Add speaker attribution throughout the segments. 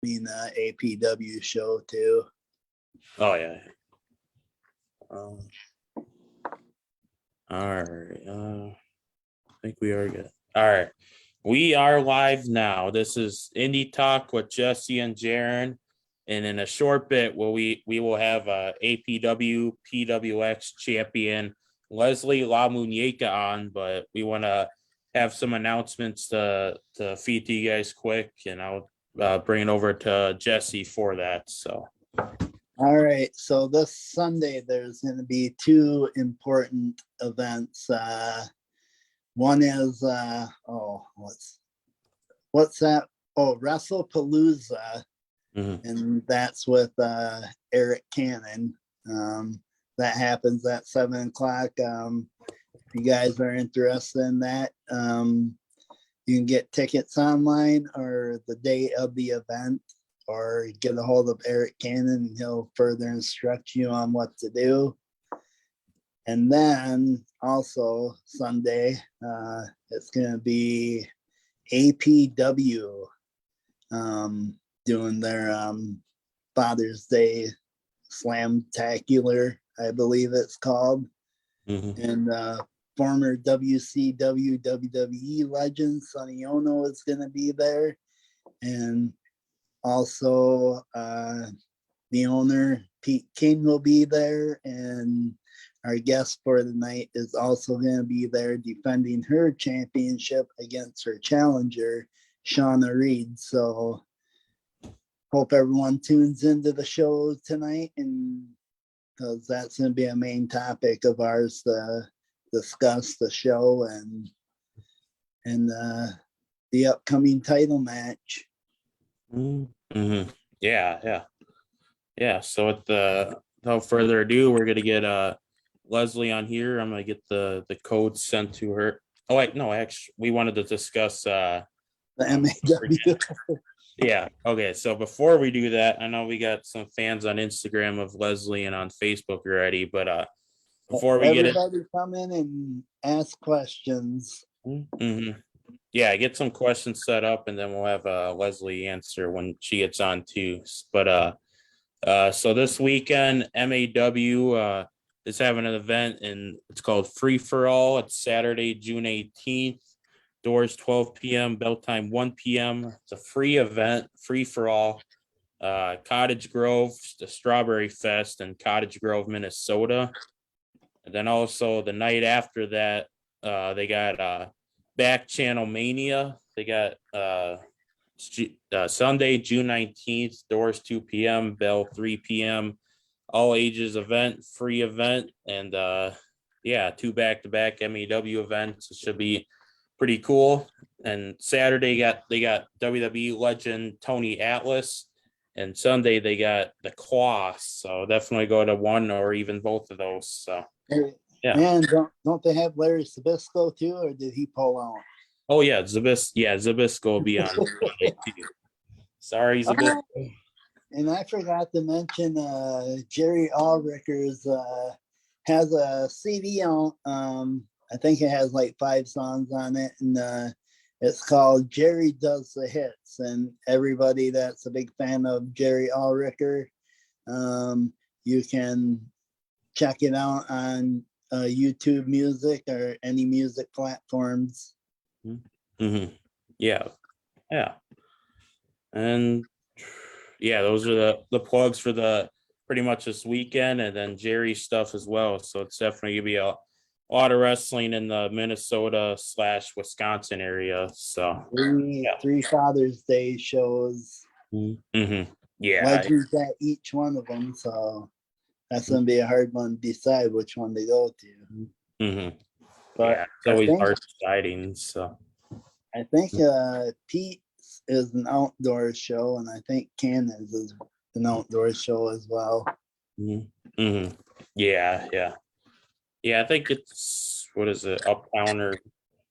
Speaker 1: being the APW show too.
Speaker 2: Oh yeah. All right. I think we are good. All right. We are live now. This is Indie Talk with Jesse and Jeryn. And in a short bit, we will have APW PWX champion Leslie La Muñeca on, but we want to have some announcements to feed to you guys quick, and I'll bring it over to Jesse for that. So.
Speaker 1: All right, so this Sunday there's going to be two important events. One is what's that? Oh, WrestlePalooza, and that's with Eric Cannon. That happens at 7:00. If you guys are interested in that, you can get tickets online or the day of the event, or get a hold of Eric Cannon and he'll further instruct you on what to do. And then also Sunday, it's going to be APW doing their Father's Day Slamtacular, I believe it's called. And former WCW WWE legend Sonny Ono is going to be there. And also, the owner, Pete King, will be there, and our guest for the night is also going to be there defending her championship against her challenger, Shauna Reed. So hope everyone tunes into the show tonight, and because that's going to be a main topic of ours to discuss the show and the upcoming title match.
Speaker 2: Yeah. So without further ado, we're gonna get Leslie on here. I'm gonna get the code sent to her. Oh wait, no, actually, we wanted to discuss
Speaker 1: the MAW.
Speaker 2: Yeah. Okay. So before we do that, I know we got some fans on Instagram of Leslie and on Facebook already, but before we get it,
Speaker 1: everybody come in and ask questions.
Speaker 2: Yeah, get some questions set up, and then we'll have Leslie answer when she gets on too. But so this weekend, MAW is having an event, and it's called Free for All. It's Saturday, June 18th. Doors 12 p.m. Bell time 1 p.m. It's a free event, free for all. Cottage Grove, the Strawberry Fest in Cottage Grove, Minnesota. And then also the night after that, they got Back Channel Mania. They got Sunday, June 19th, doors 2 p.m., bell 3 p.m., all ages event, free event. And two back-to-back MAW events. It should be pretty cool. And Saturday they got WWE legend Tony Atlas. And Sunday they got the Claw. So definitely go to one or even both of those. So yeah.
Speaker 1: And don't they have Larry Sabisco too, or did he pull out?
Speaker 2: Oh yeah, Zabisco will be on Sunday too. Sorry, Zabisco.
Speaker 1: And I forgot to mention Jerry Allrickers has a CD on. I think it has like 5 songs on it, and it's called Jerry Does the Hits. And everybody that's a big fan of Jerry Allricker, you can check it out on YouTube Music or any music platforms.
Speaker 2: Yeah. And yeah, those are the plugs for the pretty much this weekend, and then Jerry's stuff as well. So it's definitely gonna be a lot of wrestling in the Minnesota/Wisconsin area. So
Speaker 1: three Father's Day shows.
Speaker 2: Yeah,
Speaker 1: legends at each one of them. So that's gonna be a hard one to decide which one to go to. But
Speaker 2: yeah, it's always hard deciding. So
Speaker 1: I think Pete is an outdoor show, and I think Cannon's is an outdoor show as well.
Speaker 2: Yeah. I think it's, what is it,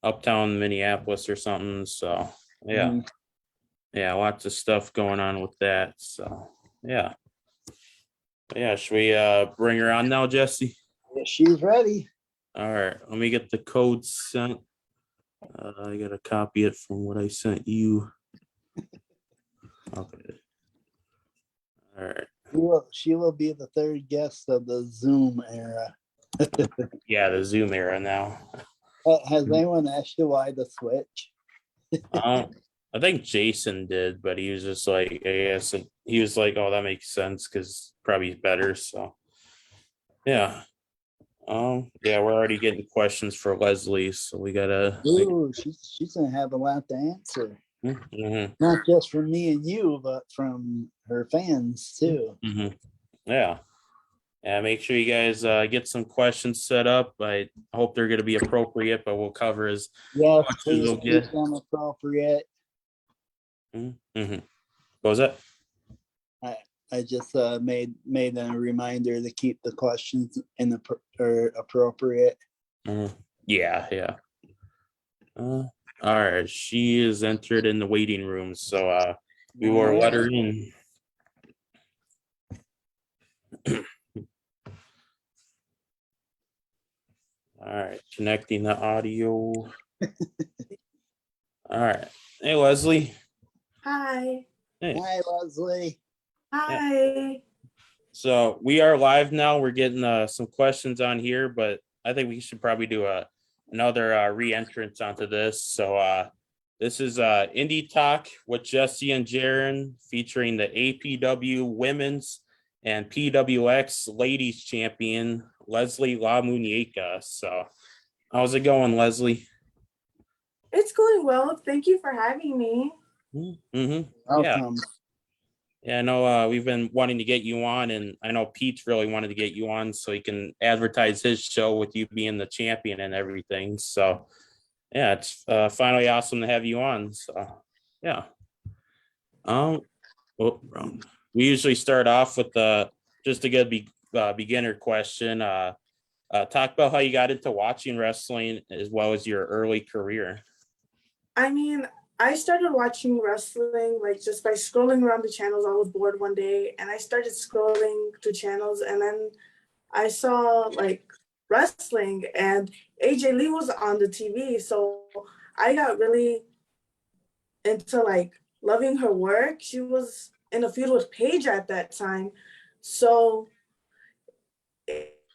Speaker 2: Uptown Minneapolis or something. So yeah, lots of stuff going on with that. So yeah, should we bring her on now, Jesse?
Speaker 1: Yeah, she's ready.
Speaker 2: All right, let me get the code sent. I gotta copy it from what I sent you. Okay,
Speaker 1: She will be the third guest of the Zoom era.
Speaker 2: Yeah, the Zoom era now.
Speaker 1: Has anyone asked you why the switch?
Speaker 2: I think Jason did, but he was just like, I guess he was like, oh, that makes sense because probably better. So yeah. Yeah, we're already getting questions for Leslie, so we gotta.
Speaker 1: Ooh, she's gonna have a lot to answer.
Speaker 2: Mm-hmm.
Speaker 1: Not just from me and you, but from her fans too.
Speaker 2: Mm-hmm. Yeah. Yeah, make sure you guys get some questions set up. I hope they're going to be appropriate, but we'll cover as
Speaker 1: Yes,
Speaker 2: much as
Speaker 1: please
Speaker 2: we'll
Speaker 1: keep
Speaker 2: get.
Speaker 1: them appropriate.
Speaker 2: Mm-hmm. What was that?
Speaker 1: I just made a reminder to keep the questions in the appropriate.
Speaker 2: Yeah, yeah. All right, she is entered in the waiting room, so we will let her in. All right, connecting the audio. All right. Hey, Leslie.
Speaker 3: Hi.
Speaker 2: Hey.
Speaker 1: Hi, Leslie.
Speaker 3: Hi.
Speaker 2: Yeah. So we are live now. We're getting some questions on here, but I think we should probably do another re-entrance onto this. So this is Indie Talk with Jesse and Jeryn, featuring the APW Women's and PWX Ladies Champion, Leslie La Muñeca. So how's it going, Leslie?
Speaker 3: It's going well. Thank you for having me.
Speaker 2: Mm-hmm.
Speaker 1: Welcome.
Speaker 2: Yeah, I know we've been wanting to get you on, and I know Pete's really wanted to get you on so he can advertise his show with you being the champion and everything. So, yeah, it's finally awesome to have you on. So, yeah. We usually start off with just a good beginner question. Talk about how you got into watching wrestling as well as your early career.
Speaker 3: I mean, I started watching wrestling like just by scrolling around the channels. I was bored one day and I started scrolling to channels, and then I saw like wrestling and AJ Lee was on the TV. So I got really into like loving her work. She was in a feud with Paige at that time. So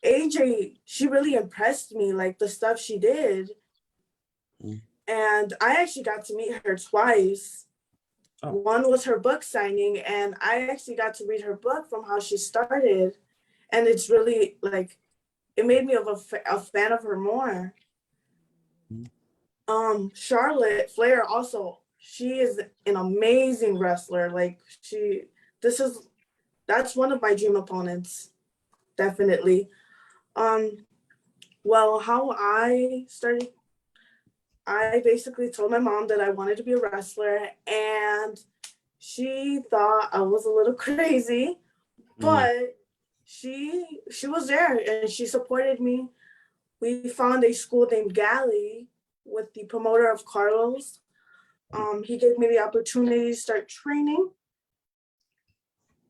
Speaker 3: AJ, she really impressed me, like the stuff she did. And I actually got to meet her twice. Oh. One was her book signing, and I actually got to read her book from how she started. And it's really like, it made me a fan of her more. Charlotte Flair also, she is an amazing wrestler. Like that's one of my dream opponents, definitely. Well, how I started, I basically told my mom that I wanted to be a wrestler, and she thought I was a little crazy, but she was there and she supported me. We found a school named Galley with the promoter of Carlos. He gave me the opportunity to start training.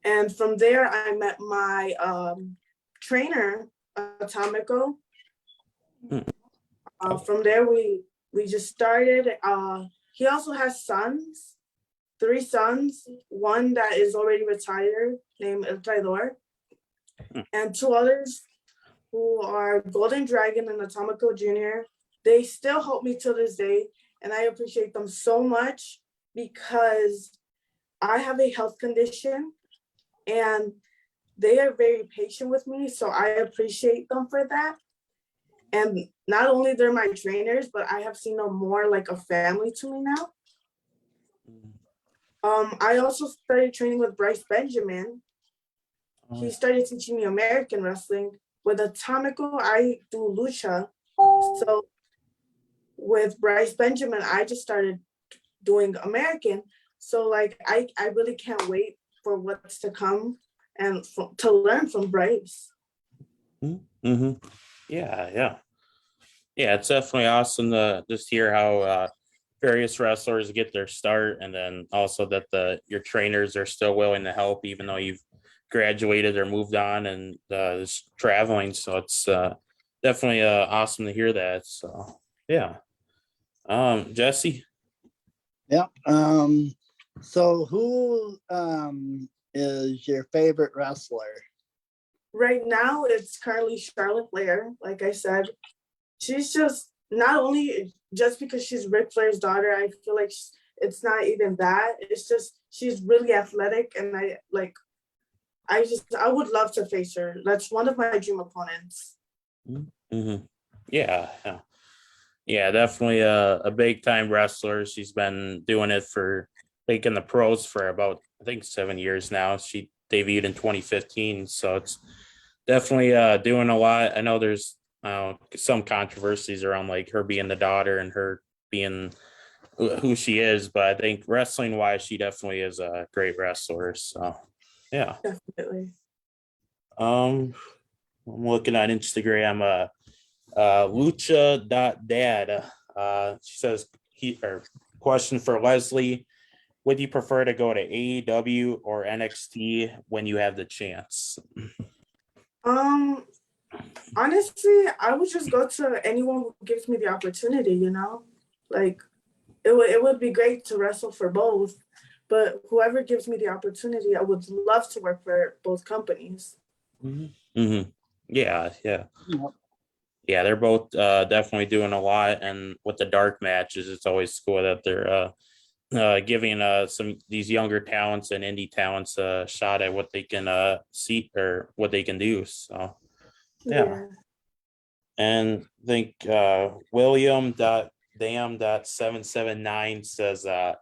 Speaker 3: And from there, I met my trainer, Atomico. From there, we just started. He also has sons, 3 sons, one that is already retired named El Traidor, and 2 others who are Golden Dragon and Atomico Jr. They still help me till this day, and I appreciate them so much because I have a health condition and they are very patient with me, so I appreciate them for that. And not only they're my trainers, but I have seen them more like a family to me now. I also started training with Bryce Benjamin. He started teaching me American wrestling. With Atomico, I do lucha. So with Bryce Benjamin, I just started doing American. So like, I really can't wait for what's to come and to learn from Bryce.
Speaker 2: Yeah, yeah. Yeah, it's definitely awesome to just hear how various wrestlers get their start, and then also that your trainers are still willing to help even though you've graduated or moved on and is traveling. So it's definitely awesome to hear that. So yeah. Jesse.
Speaker 1: Yeah. So who is your favorite wrestler?
Speaker 3: Right now, it's currently Charlotte Flair. Like I said, she's just not only just because she's Ric Flair's daughter. I feel like it's not even that. It's just she's really athletic, and I would love to face her. That's one of my dream opponents.
Speaker 2: Mm-hmm. Yeah, yeah, yeah, definitely a big time wrestler. She's been doing it for in the pros for about I think 7 years now. She debuted in 2015, so it's definitely doing a lot. I know there's some controversies around like her being the daughter and her being who she is, but I think wrestling wise, she definitely is a great wrestler. So yeah.
Speaker 3: Definitely.
Speaker 2: I'm looking at Instagram. Lucha.dad. She says question for Leslie. Would you prefer to go to AEW or NXT when you have the chance?
Speaker 3: Honestly, I would just go to anyone who gives me the opportunity, you know? Like it would be great to wrestle for both, but whoever gives me the opportunity, I would love to work for both companies.
Speaker 2: Mm-hmm. Mm-hmm. Yeah, yeah.
Speaker 1: Yep.
Speaker 2: Yeah, they're both definitely doing a lot, and with the dark matches, it's always cool that they're giving some these younger talents and indie talents a shot at what they can see or what they can do. So yeah. And I think William.dam.779 says I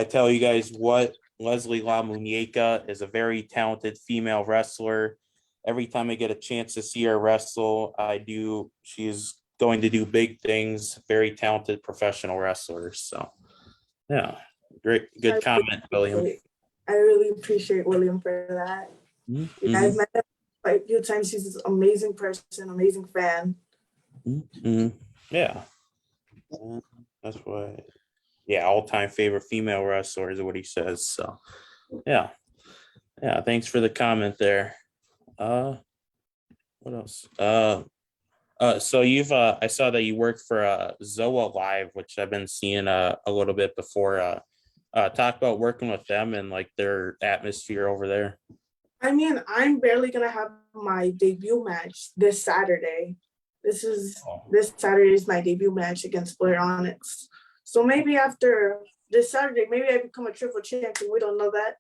Speaker 2: tell you guys what, Leslie La Muñeca is a very talented female wrestler. Every time I get a chance to see her wrestle, I do. She's going to do big things. Very talented professional wrestler. So, yeah, great, good comment, William.
Speaker 3: I really appreciate William for that.
Speaker 2: Mm-hmm.
Speaker 3: Yeah, I've met him quite a few times. He's an amazing person, amazing fan.
Speaker 2: Mm-hmm. Yeah, that's why. Yeah, all-time favorite female wrestler is what he says. So, yeah, yeah. Thanks for the comment there. What else? So I saw that you worked for Zoa Live, which I've been seeing a little bit before. Talk about working with them and like their atmosphere over there.
Speaker 3: I mean, I'm barely gonna have my debut match this Saturday. This Saturday is my debut match against Blair Onyx. So maybe after this Saturday, maybe I become a triple champion. We don't know that.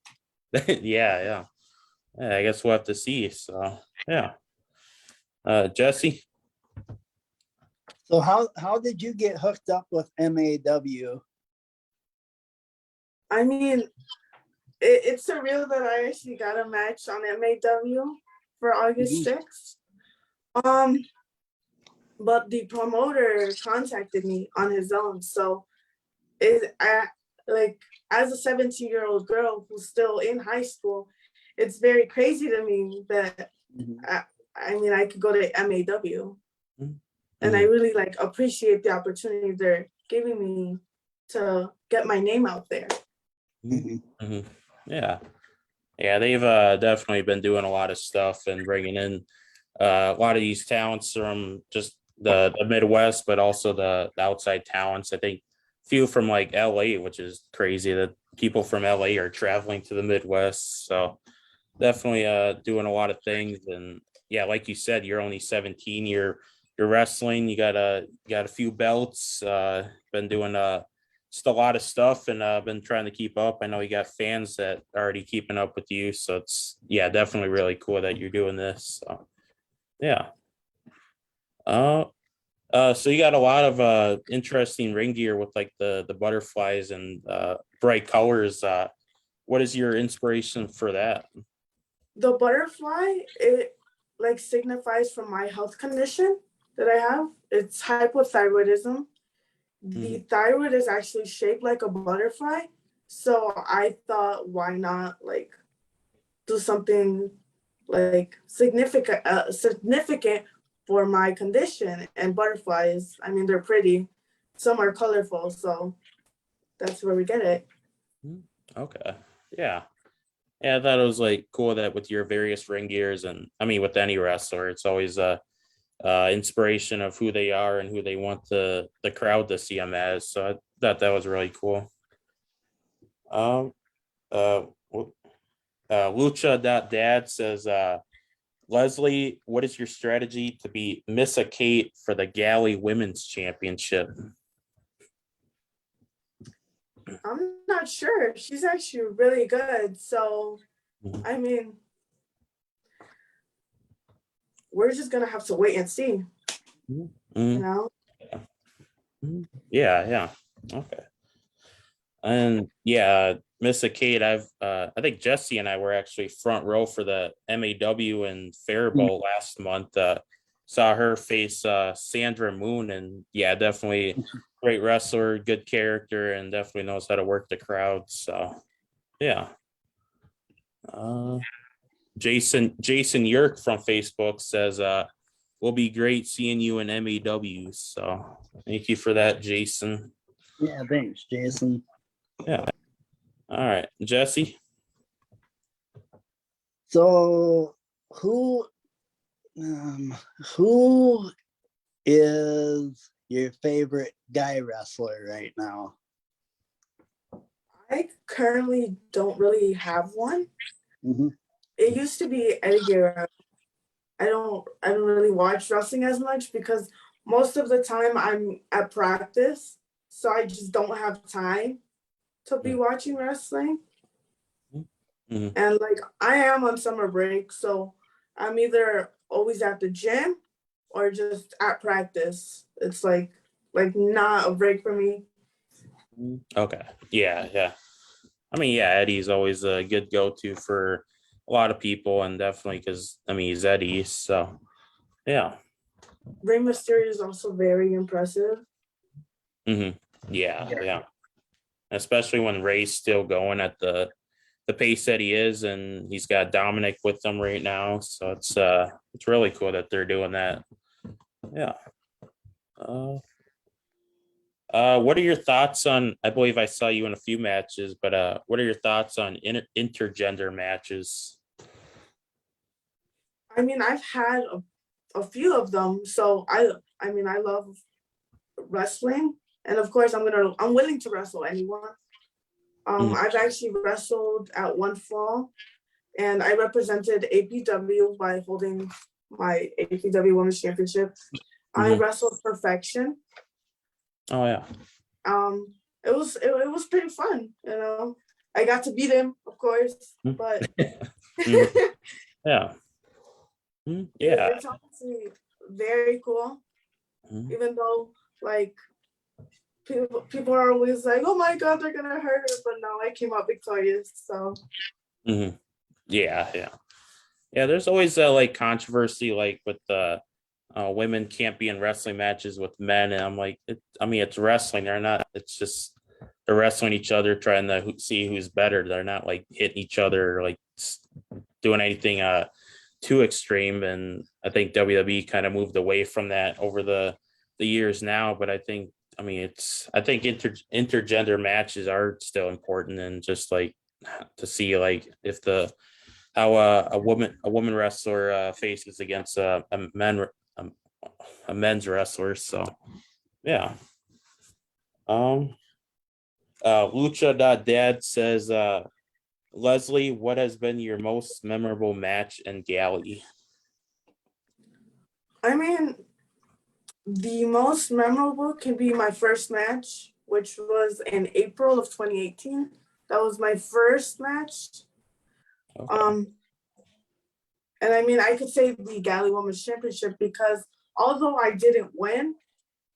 Speaker 2: Yeah. I guess we'll have to see. So yeah. Jesse.
Speaker 1: So how did you get hooked up with MAW?
Speaker 3: I mean, it's surreal that I actually got a match on MAW for August 6th. But the promoter contacted me on his own. So as a 17-year-old girl who's still in high school, it's very crazy to me that I could go to MAW.
Speaker 2: Mm-hmm.
Speaker 3: And I really appreciate the opportunity they're giving me to get my name out there.
Speaker 2: Mm-hmm. Yeah, they've definitely been doing a lot of stuff and bringing in a lot of these talents from just the Midwest, but also the outside talents. I think few from like LA, which is crazy that people from LA are traveling to the Midwest. So definitely doing a lot of things. And yeah, like you said, you're only 17. You're wrestling. You got a few belts. Been doing just a lot of stuff, and been trying to keep up. I know you got fans that are already keeping up with you, so it's definitely really cool that you're doing this. So, yeah. So you got a lot of interesting ring gear with like the butterflies and bright colors. What is your inspiration for that?
Speaker 3: The butterfly, it signifies from my health condition that I have. It's hypothyroidism. The thyroid is actually shaped like a butterfly. So I thought, why not do something significant for my condition? And butterflies, I mean, they're pretty. Some are colorful. So that's where we get it.
Speaker 2: Okay. Yeah. Yeah, I thought it was cool that with your various ring gears, and I mean with any wrestler, it's always inspiration of who they are and who they want the crowd to see them as. So I thought that was really cool. We'll Lucha.dad says, Leslie, what is your strategy to be Miss Kate for the Galley Women's Championship?
Speaker 3: I'm not sure. She's actually really good. So, I mean, we're just gonna have to wait and see. You know?
Speaker 2: Yeah. Okay. And yeah, Miss Kate, I think Jesse and I were actually front row for the MAW in Faribault last month. Saw her face Sandra Moon, and yeah, definitely great wrestler, good character, and definitely knows how to work the crowd. So yeah. Jason Yerk from Facebook says, "Will be great seeing you in MAW." So thank you for that, Jason.
Speaker 1: Yeah, thanks, Jason.
Speaker 2: Yeah. All right, Jesse.
Speaker 1: So who is your favorite guy wrestler right now?
Speaker 3: I currently don't really have one.
Speaker 1: Mm-hmm.
Speaker 3: It used to be Eddie Guerrero. I don't really watch wrestling as much because most of the time I'm at practice, so I just don't have time to be watching wrestling. And like I am on summer break, so I'm either always at the gym or just at practice. It's like not a break for me.
Speaker 2: Okay. Yeah. I mean, yeah, Eddie's always a good go-to for a lot of people, and definitely because I mean he's Eddie. So yeah.
Speaker 3: Rey Mysterio is also very impressive.
Speaker 2: Yeah. Especially when Ray's still going at the pace that he is, and he's got Dominic with them right now. So it's really cool that they're doing that. Yeah. What are your thoughts on? I believe I saw you in a few matches, but what are your thoughts on intergender matches?
Speaker 3: I mean, I've had a few of them, so I mean, I love wrestling, and of course, I'm willing to wrestle anyone. I've actually wrestled at One Fall, and I represented APW by holding my APW Women's Championship. I wrestled Perfection.
Speaker 2: Oh yeah.
Speaker 3: It was pretty fun, you know. I got to beat him, of course, but
Speaker 2: yeah.
Speaker 3: It's honestly very cool. Even though like people are always like, "Oh my God, they're gonna hurt her," but no, I came out victorious. So.
Speaker 2: Yeah. There's always like controversy, like with the women can't be in wrestling matches with men, and I'm like, it's wrestling. They're not. It's just they're wrestling each other, trying to see who's better. They're not like hitting each other, or, like doing anything too extreme. And I think WWE kind of moved away from that over the years now. But I think intergender matches are still important, and just like to see like if how a woman wrestler faces against a men's wrestler. So yeah. Lucha.dad says, Leslie, what has been your most memorable match in Galley?
Speaker 3: I mean, the most memorable can be my first match, which was in April of 2018. That was my first match. Okay. And I mean, I could say the Galley Women's Championship because although I didn't win,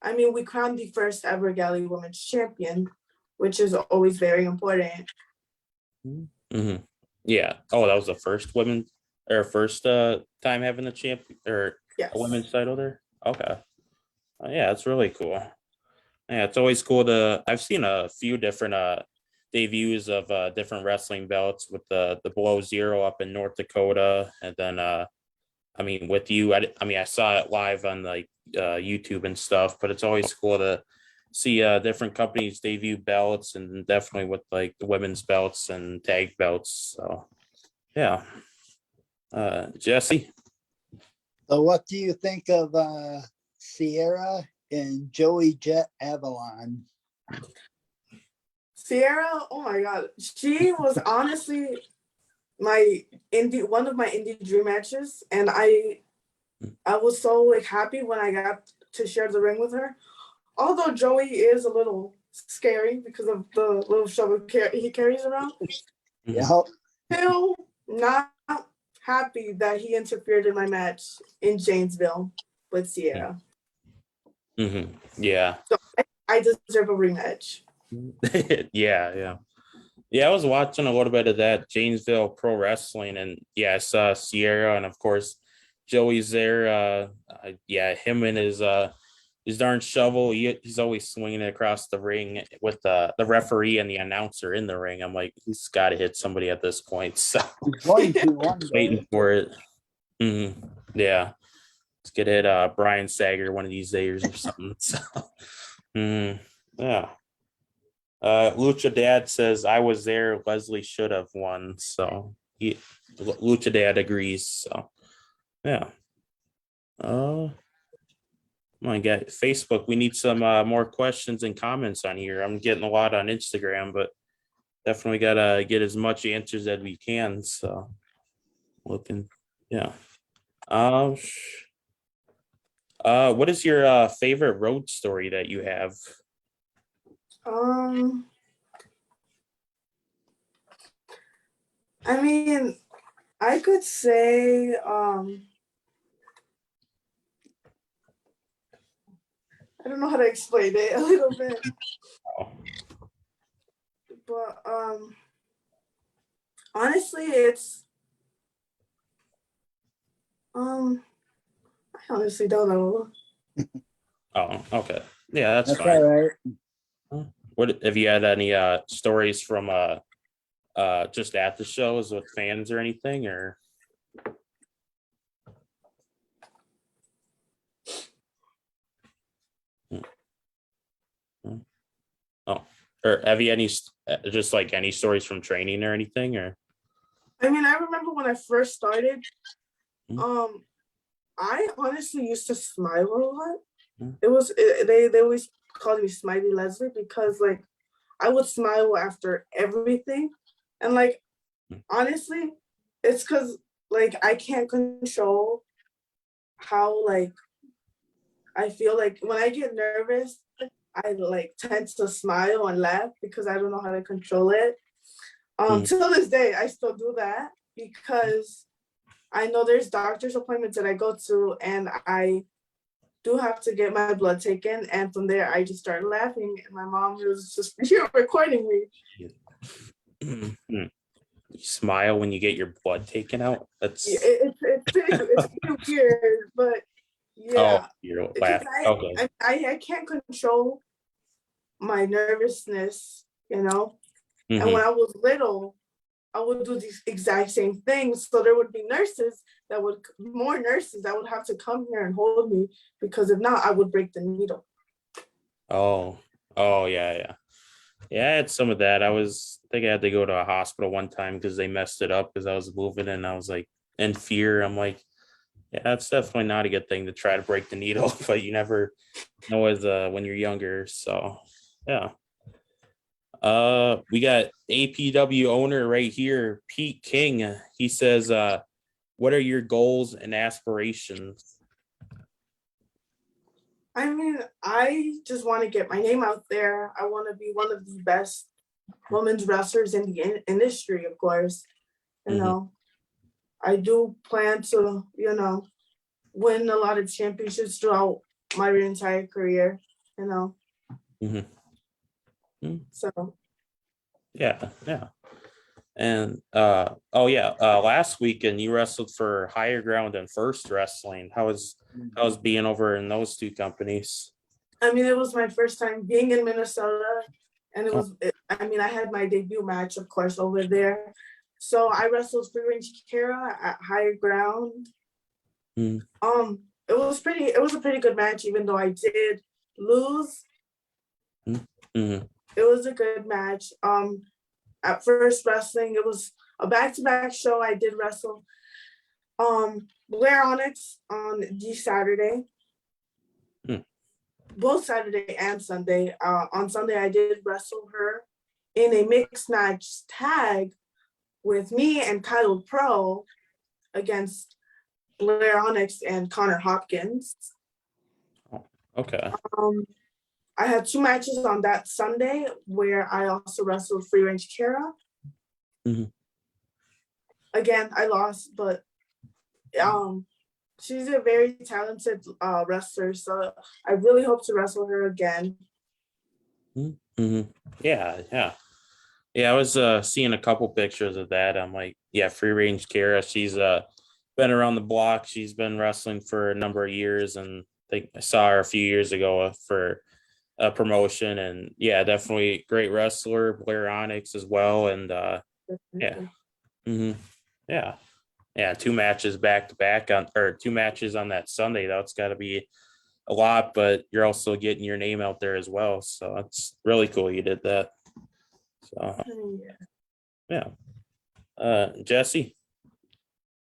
Speaker 3: I mean, we crowned the first ever Galley Women's Champion, which is always very important.
Speaker 2: Yeah. Oh, that was the first time having the champion or a women's title there. Okay. Yeah, it's really cool. Yeah, it's always cool I've seen a few different debuts of different wrestling belts with the Below Zero up in North Dakota, and then I mean with you, I saw it live on like YouTube and stuff, but it's always cool to see different companies debut belts, and definitely with like the women's belts and tag belts. So yeah. Jesse.
Speaker 1: So what do you think of Sierra and Joey Jet Avalon?
Speaker 3: Sierra, oh my God, she was honestly one of my indie dream matches, and I was so like happy when I got to share the ring with her. Although Joey is a little scary because of the little shovel he carries around,
Speaker 1: Yeah.
Speaker 3: still not happy that he interfered in my match in Janesville with Sierra.
Speaker 2: Yeah.
Speaker 3: So I deserve a rematch.
Speaker 2: Yeah. I was watching a little bit of that Janesville Pro Wrestling, and yeah, I saw Sierra, and of course Joey's there. Him and his darn shovel. He's always swinging it across the ring with the referee and the announcer in the ring. I'm like, he's got to hit somebody at this point. So
Speaker 1: Going to one day.
Speaker 2: waiting for it. Yeah, let's get it. Brian Sager one of these days or something. So, yeah. Lucha Dad says I was there. Leslie should have won. So Lucha Dad agrees. So yeah. My God, Facebook. We need some more questions and comments on here. I'm getting a lot on Instagram, but definitely gotta get as much answers as we can. So looking, yeah. What is your favorite road story that you have?
Speaker 3: I mean, I could say, I don't know how to explain it a little bit, but honestly, it's I honestly don't know.
Speaker 2: Oh, okay. Yeah, that's
Speaker 1: That's
Speaker 2: fine.
Speaker 1: all right.
Speaker 2: What have you had any stories from just at the shows with fans or anything, or oh, or have you any just like any stories from training or anything, or
Speaker 3: I mean, I remember when I first started, I honestly used to smile a lot. They always called me Smiley Leslie because like I would smile after everything, and like honestly, it's because like I can't control how like I feel. Like when I get nervous, I like tend to smile and laugh because I don't know how to control it. Till this day, I still do that because I know there's doctor's appointments that I go to, and I do have to get my blood taken. And from there, I just started laughing, and my mom was just recording me.
Speaker 2: you smile when you get your blood taken out? That's
Speaker 3: it's pretty weird, but yeah,
Speaker 2: oh, you're
Speaker 3: because
Speaker 2: laughing. Okay.
Speaker 3: I can't control my nervousness, you know. And when I was little, I would do these exact same things. So there would be more nurses that would have to come here and hold me because if not, I would break the needle.
Speaker 2: Oh, yeah. I had some of that. I think I had to go to a hospital one time because they messed it up because I was moving and I was like in fear. I'm like, yeah, that's definitely not a good thing to try to break the needle, but you never know as when you're younger. So yeah. We got APW owner right here, Pete King. He says, what are your goals and aspirations?
Speaker 3: I mean, I just want to get my name out there. I want to be one of the best women's wrestlers in the industry, of course. You know, I do plan to, win a lot of championships throughout my entire career, So.
Speaker 2: Yeah. And last weekend you wrestled for Higher Ground and First Wrestling. How's being over in those two companies?
Speaker 3: I mean, it was my first time being in Minnesota, and I had my debut match, of course, over there. So I wrestled free range Kara at Higher Ground. It was a pretty good match, even though I did lose. It was a good match. At First Wrestling, it was a back-to-back show. I did wrestle Blair Onyx on the Saturday. Both Saturday and Sunday. On Sunday, I did wrestle her in a mixed match tag with me and Kyle Pro against Blair Onyx and Connor Hopkins.
Speaker 2: Okay.
Speaker 3: I had 2 matches on that Sunday where I also wrestled free range Kara. Again, I lost, but she's a very talented wrestler, so I really hope to wrestle her again.
Speaker 2: Yeah. I was seeing a couple pictures of that. I'm like, yeah, free range Kara. She's been around the block. She's been wrestling for a number of years, and I think I saw her a few years ago for a promotion. And yeah, definitely great wrestler. Blair Onyx as well, and yeah, 2 matches back to back or 2 matches on that Sunday. Though it's got to be a lot, but you're also getting your name out there as well. So it's really cool you did that. So yeah. Jesse.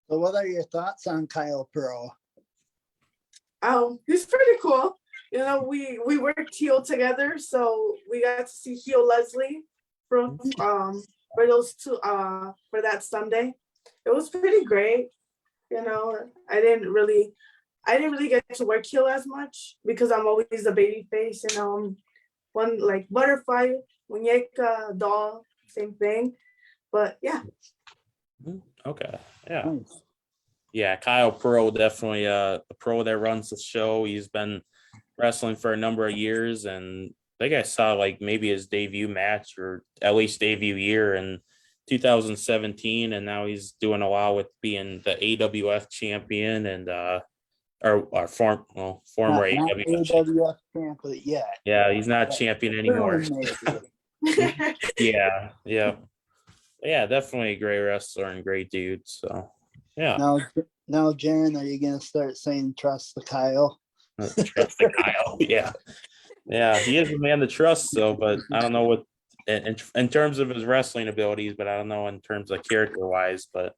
Speaker 1: So what are your thoughts on Kyle Pro?
Speaker 3: He's pretty cool. You know, we worked heel together, so we got to see heel Leslie for those 2 for that Sunday. It was pretty great. You know, I didn't really get to work heel as much because I'm always a baby face, you know. One like Butterfly, Muñeca, Doll, same thing. But yeah.
Speaker 2: Okay. Yeah. Yeah, Kyle Pro, definitely a pro that runs the show. He's been wrestling for a number of years, and I think I saw like maybe his debut match or at least debut year in 2017, and now he's doing a lot with being the AWF champion and former AWF
Speaker 1: champion, but yeah.
Speaker 2: Yeah, he's not champion anymore. Yeah, definitely a great wrestler and great dude. So yeah.
Speaker 1: Now, Jeryn, are you gonna start saying trust the Kyle?
Speaker 2: Trust the Kyle. Yeah, he is a man to trust. So, but I don't know what in terms of his wrestling abilities, but I don't know in terms of character wise. But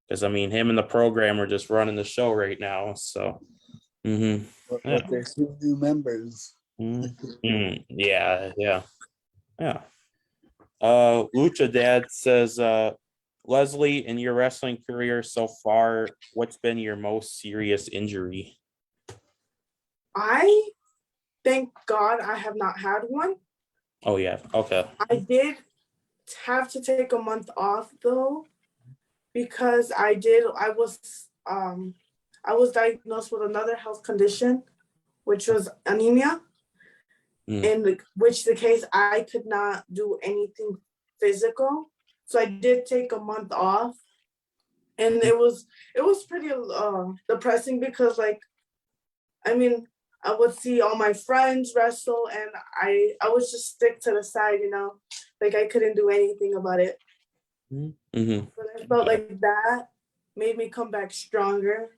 Speaker 2: because I mean, him and the program are just running the show right now. So,
Speaker 1: But there's 2 new members.
Speaker 2: Yeah. Lucha Dad says, Leslie, in your wrestling career so far, what's been your most serious injury?
Speaker 3: I thank God I have not had one.
Speaker 2: Oh yeah. Okay.
Speaker 3: I did have to take a month off though, because I was diagnosed with another health condition, which was anemia. In which the case I could not do anything physical. So I did take a month off, and it was pretty depressing because like, I mean, I would see all my friends wrestle and I would just stick to the side, you know, like I couldn't do anything about it. But I felt like that made me come back stronger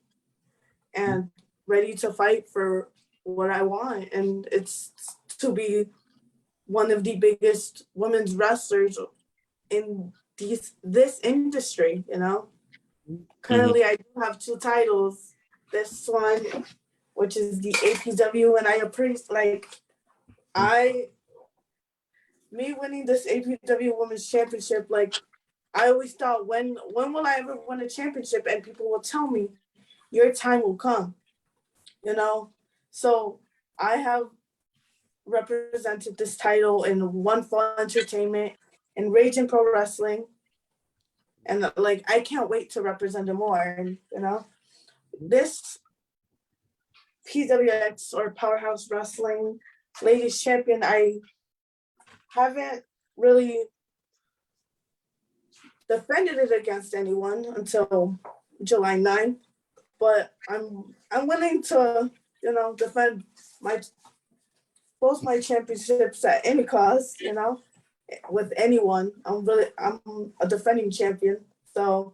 Speaker 3: and ready to fight for what I want, and it's to be one of the biggest women's wrestlers in this industry, you know. Currently, I do have 2 titles. This one, which is the APW, and I appreciate me winning this APW Women's Championship. Like, I always thought, when will I ever win a championship? And people will tell me, your time will come, you know. So I have represented this title in One Fall Entertainment and Rage and Pro Wrestling, and like I can't wait to represent it more. And you know, this PWX or Powerhouse Wrestling Ladies Champion, I haven't really defended it against anyone until July 9th, but I'm willing to, you know, defend both my championships at any cost, you know, with anyone. I'm a defending champion. So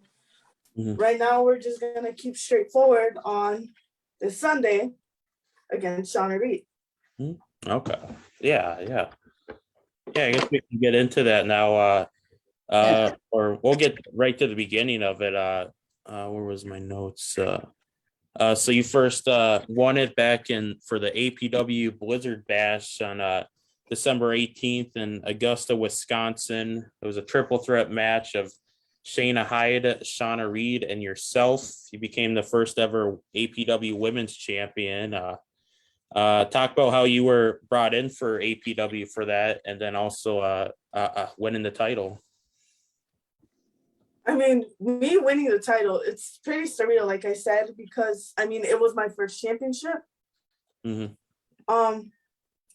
Speaker 3: right now we're just gonna keep straightforward on this Sunday against Shauna Reed.
Speaker 2: Okay. Yeah. I guess we can get into that now. Or we'll get right to the beginning of it. Where was my notes? So you first won it back for the APW Blizzard Bash on December 18th in Augusta, Wisconsin. It was a triple threat match of Shayna Hyde, Shauna Reed, and yourself. You became the first ever APW Women's Champion. Talk about how you were brought in for APW for that, and then also winning the title.
Speaker 3: I mean, me winning the title, it's pretty surreal, like I said, because I mean, it was my first championship.
Speaker 2: Mm-hmm.
Speaker 3: And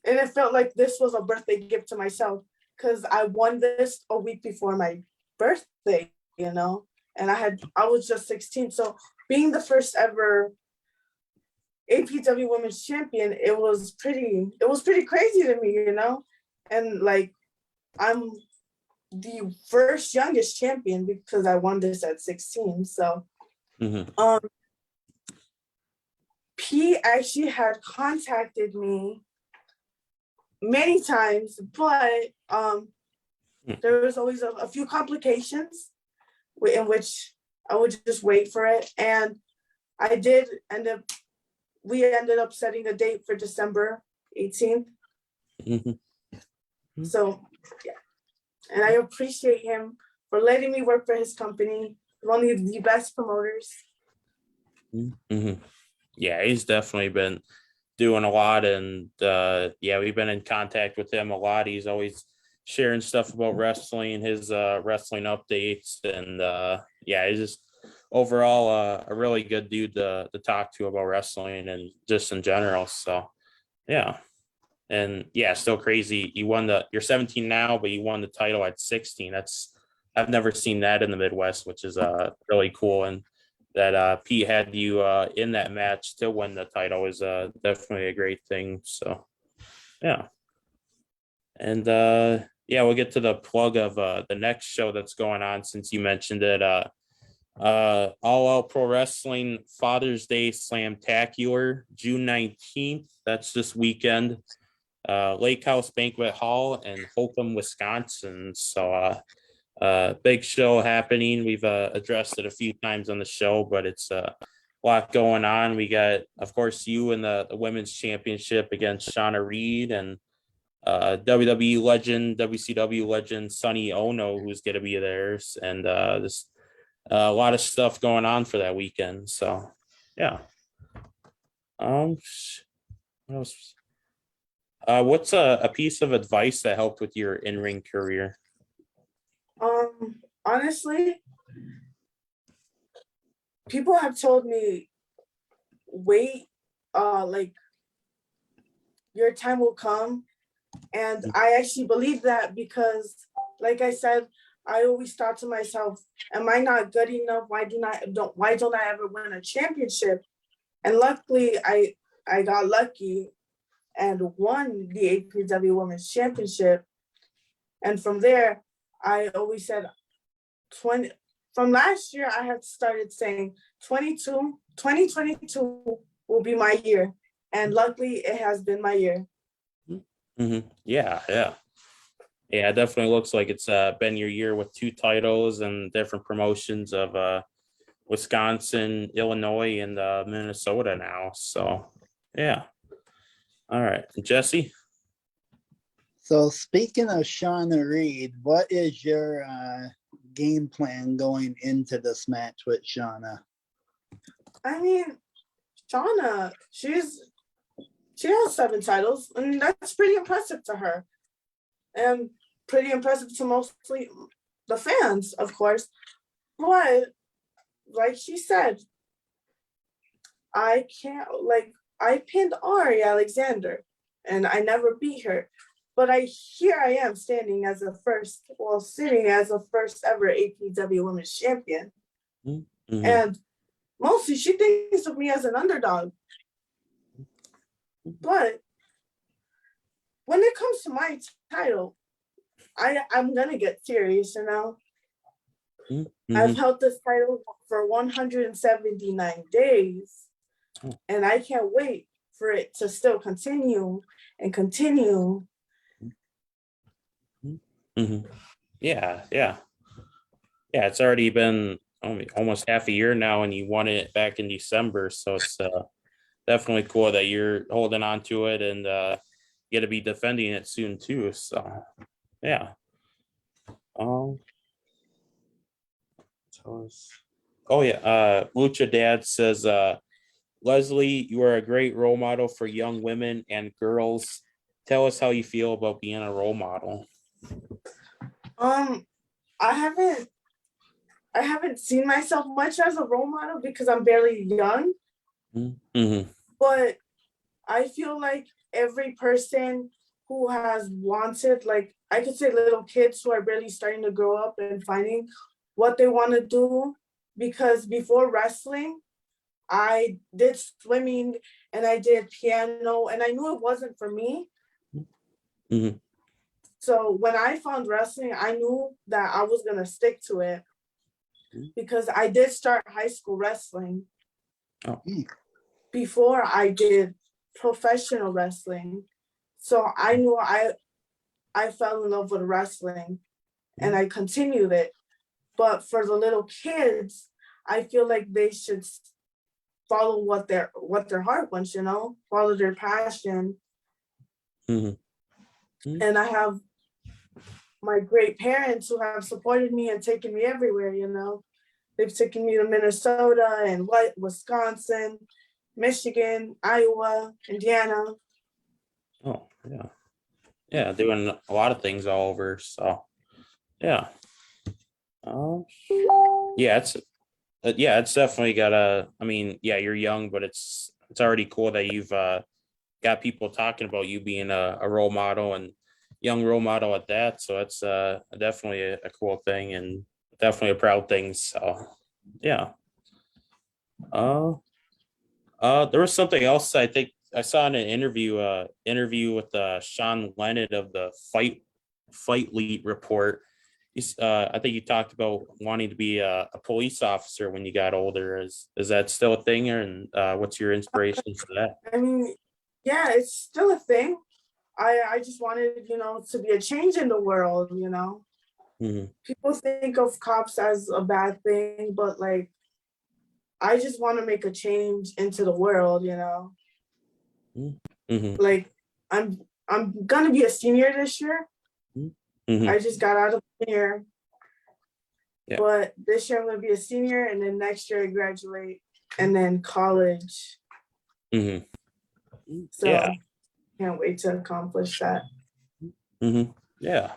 Speaker 3: it felt like this was a birthday gift to myself because I won this a week before my birthday, you know, and I was just 16. So being the first ever APW Women's Champion, it was pretty crazy to me, you know, and like I'm the first youngest champion because I won this at 16. So P actually had contacted me many times, but there was always a few complications in which I would just wait for it. And we ended up setting a date for December 18th. So, yeah. And I appreciate him for letting me work for his company. One of the best promoters.
Speaker 2: Yeah, he's definitely been doing a lot, and we've been in contact with him a lot. He's always sharing stuff about wrestling, his wrestling updates, and he's just overall a really good dude to talk to about wrestling and just in general. So still crazy. You're 17 now, but you won the title at 16. I've never seen that in the Midwest, which is really cool. And that Pete had you in that match to win the title is definitely a great thing. So and we'll get to the plug of the next show that's going on since you mentioned it. All Out Pro Wrestling Father's Day Slamtacular, June 19th. That's this weekend. Lake House Banquet Hall in Holcomb, Wisconsin. So big show happening. We've addressed it a few times on the show, but it's a lot going on. We got, of course, you in the women's championship against Shauna Reed and WWE legend, WCW legend Sonny Ono, who's going to be there, and this a lot of stuff going on for that weekend. So what else? What's a piece of advice that helped with your in-ring career?
Speaker 3: Honestly, people have told me, wait, like your time will come. And I actually believe that because, like I said, I always thought to myself, am I not good enough? Why don't I ever win a championship? And luckily I got lucky and won the APW Women's Championship. And from there, I always said from last year, I had started saying 2022 will be my year. And luckily it has been my year.
Speaker 2: Yeah, it definitely looks like it's been your year with 2 titles and different promotions of Wisconsin, Illinois, and Minnesota now. So all right, Jesse.
Speaker 1: So speaking of Shauna Reed, what is your game plan going into this match with Shauna?
Speaker 3: I mean, Shauna, she has 7 titles, and that's pretty impressive to her. And pretty impressive to mostly the fans, of course. But like she said, I pinned Ari Alexander and I never beat her. But here I am sitting as a first ever APW Women's Champion. And mostly she thinks of me as an underdog. But when it comes to my title, I'm gonna get serious, you know. I've held this title for 179 days, and I can't wait for it to still continue and continue.
Speaker 2: It's already been almost half a year now, and you won it back in December, so it's definitely cool that you're holding on to it, and you got to be defending it soon too. So Oh yeah, Lucha Dad says, Leslie, you are a great role model for young women and girls. Tell us how you feel about being a role model.
Speaker 3: I haven't seen myself much as a role model because I'm barely young,
Speaker 2: Mm-hmm.
Speaker 3: but I feel like every person who has wanted, like I could say little kids who are really starting to grow up and finding what they want to do, because before wrestling, I did swimming and I did piano and I knew it wasn't for me.
Speaker 2: Mm-hmm.
Speaker 3: So when I found wrestling, I knew that I was going to stick to it because I did start high school wrestling before I did professional wrestling. So I knew I fell in love with wrestling and I continued it. But for the little kids, I feel like they should follow what their heart wants, you know, follow their passion. And I have my great parents who have supported me and taken me everywhere, you know. They've taken me to Minnesota and Wisconsin, Michigan, Iowa, Indiana.
Speaker 2: Oh, yeah. Yeah, doing a lot of things all over. So, yeah. It's definitely got I mean, yeah, you're young, but it's already cool that you've got people talking about you being a role model and young role model at that. So it's definitely a cool thing and definitely a proud thing. So, yeah. There was something else I think I saw in an interview with Sean Leonard of the Fight Lead Report. I think you talked about wanting to be a police officer when you got older. Is that still a thing, or what's your inspiration for that?
Speaker 3: I mean, yeah, it's still a thing. I just wanted, you know, to be a change in the world, you know. People think of cops as a bad thing, but like I just want to make a change into the world, you know. Like I'm gonna be a senior this year. I just got out of senior. Yeah. But this year I'm gonna be a senior, and then next year I graduate, and then college. So yeah. Can't wait to accomplish that.
Speaker 2: Yeah.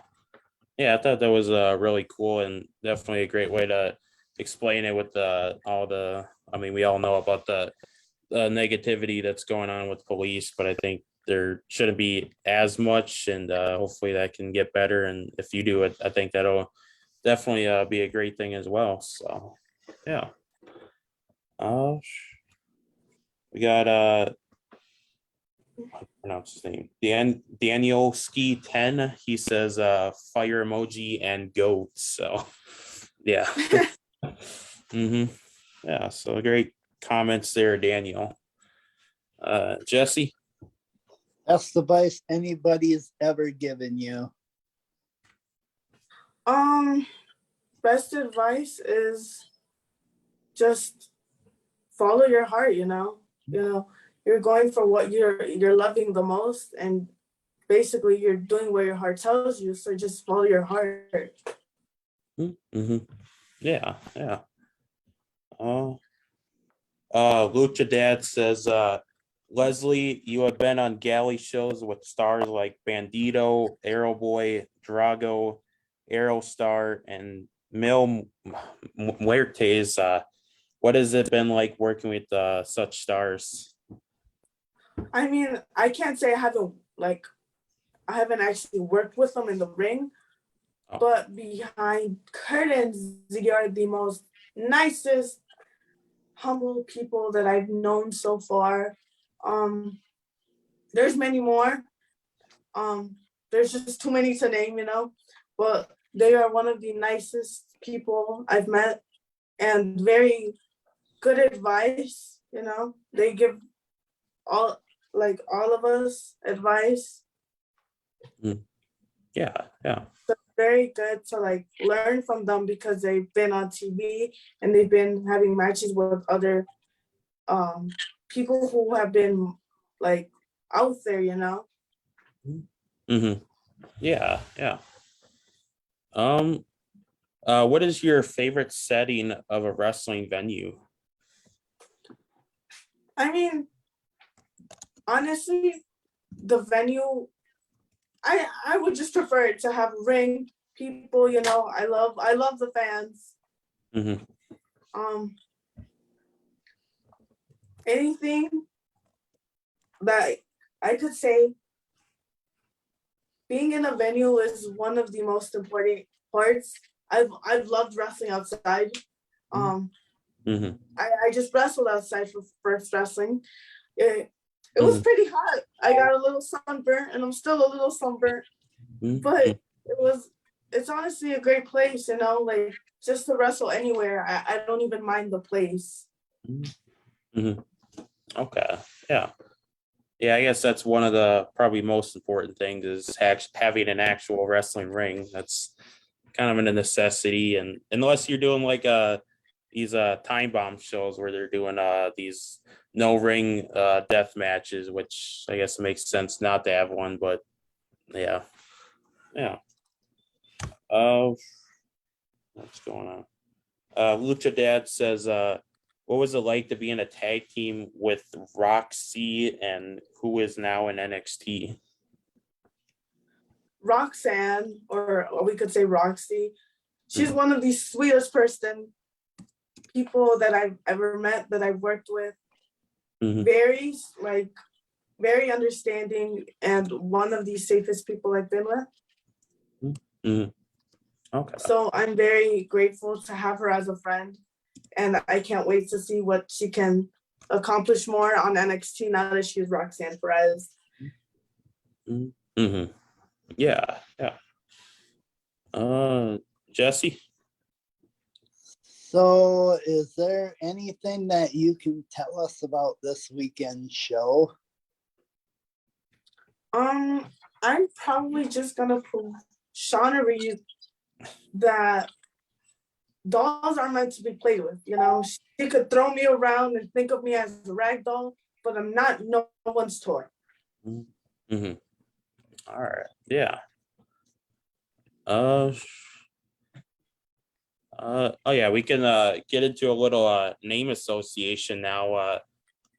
Speaker 2: Yeah, I thought that was really cool and definitely a great way to explain it with all the, I mean, we all know about the negativity that's going on with police, but I think there shouldn't be as much, and hopefully that can get better. And if you do it, I think that'll definitely be a great thing as well. So, yeah. We got I pronounce his name. Daniel Ski 10. He says fire emoji and goat. So yeah. Yeah, so great comments there, Daniel. Jesse.
Speaker 1: Best advice anybody's ever given you.
Speaker 3: Best advice is just follow your heart, you know. You know, you're going for what you're loving the most, and basically you're doing what your heart tells you. So just follow your heart.
Speaker 2: Yeah. Lucha Dad says, Leslie, you have been on galley shows with stars like Bandito, Arrow Boy, Drago, Aerostar, and Mil Muertes. What has it been like working with such stars?
Speaker 3: I mean, I can't say I haven't actually worked with them in the ring, but behind curtains, they are the most nicest, humble people that I've known so far. There's many more. There's just too many to name, you know, but they are one of the nicest people I've met, and very good advice, you know. They give all of us advice.
Speaker 2: Yeah.
Speaker 3: So very good to like learn from them because they've been on TV and they've been having matches with other people who have been like out there, you know.
Speaker 2: Yeah. What is your favorite setting of a wrestling venue?
Speaker 3: I mean, honestly, the venue, I would just prefer it to have ring people, you know. I love the fans.
Speaker 2: Mm-hmm.
Speaker 3: Anything that I could say, being in a venue is one of the most important parts. I've loved wrestling outside.
Speaker 2: Mm-hmm.
Speaker 3: I just wrestled outside for first wrestling. It was
Speaker 2: Mhm.
Speaker 3: pretty hot. I got a little sunburnt, and I'm still a little sunburnt. But it's honestly a great place, you know, like just to wrestle anywhere. I don't even mind the place.
Speaker 2: Mm-hmm. Okay. Yeah. Yeah, I guess that's one of the probably most important things is having an actual wrestling ring. That's kind of a necessity, and unless you're doing like these time bomb shows where they're doing these no ring death matches, which I guess makes sense not to have one, but yeah. Yeah. What's going on? Lucha Dad says, what was it like to be in a tag team with Roxy and who is now in NXT?
Speaker 3: Roxanne, or we could say Roxy, she's one of the sweetest people that I've ever met, that I've worked with. Very very understanding, and one of the safest people I've been with.
Speaker 2: Okay.
Speaker 3: So I'm very grateful to have her as a friend, and I can't wait to see what she can accomplish more on NXT now that she's Roxanne Perez.
Speaker 2: Yeah. Jesse?
Speaker 1: So is there anything that you can tell us about this weekend show?
Speaker 3: I'm probably just gonna prove Shauna Reed that dolls are meant to be played with. You know, she could throw me around and think of me as a rag doll, but I'm not no one's toy.
Speaker 2: All right. Yeah. Oh yeah, we can get into a little name association now.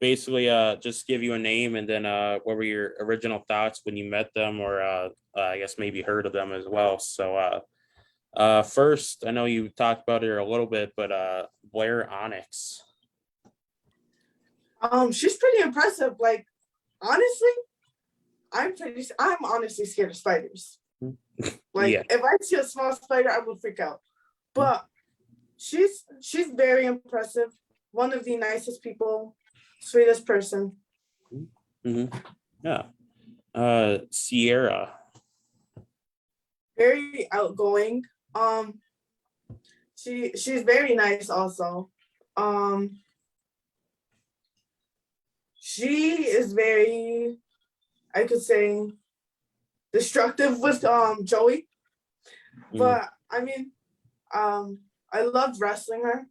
Speaker 2: Basically just give you a name and then what were your original thoughts when you met them, or I guess maybe heard of them as well. So first, I know you talked about it a little bit, but Blair Onyx.
Speaker 3: She's pretty impressive. Like, honestly, I'm honestly scared of spiders. Like,
Speaker 2: Yeah.
Speaker 3: if I see a small spider, I would freak out. But she's very impressive. One of the nicest people, sweetest person.
Speaker 2: Yeah. Sierra.
Speaker 3: Very outgoing. She's very nice also. She is very, I could say, destructive with Joey. But I mean, I loved wrestling her.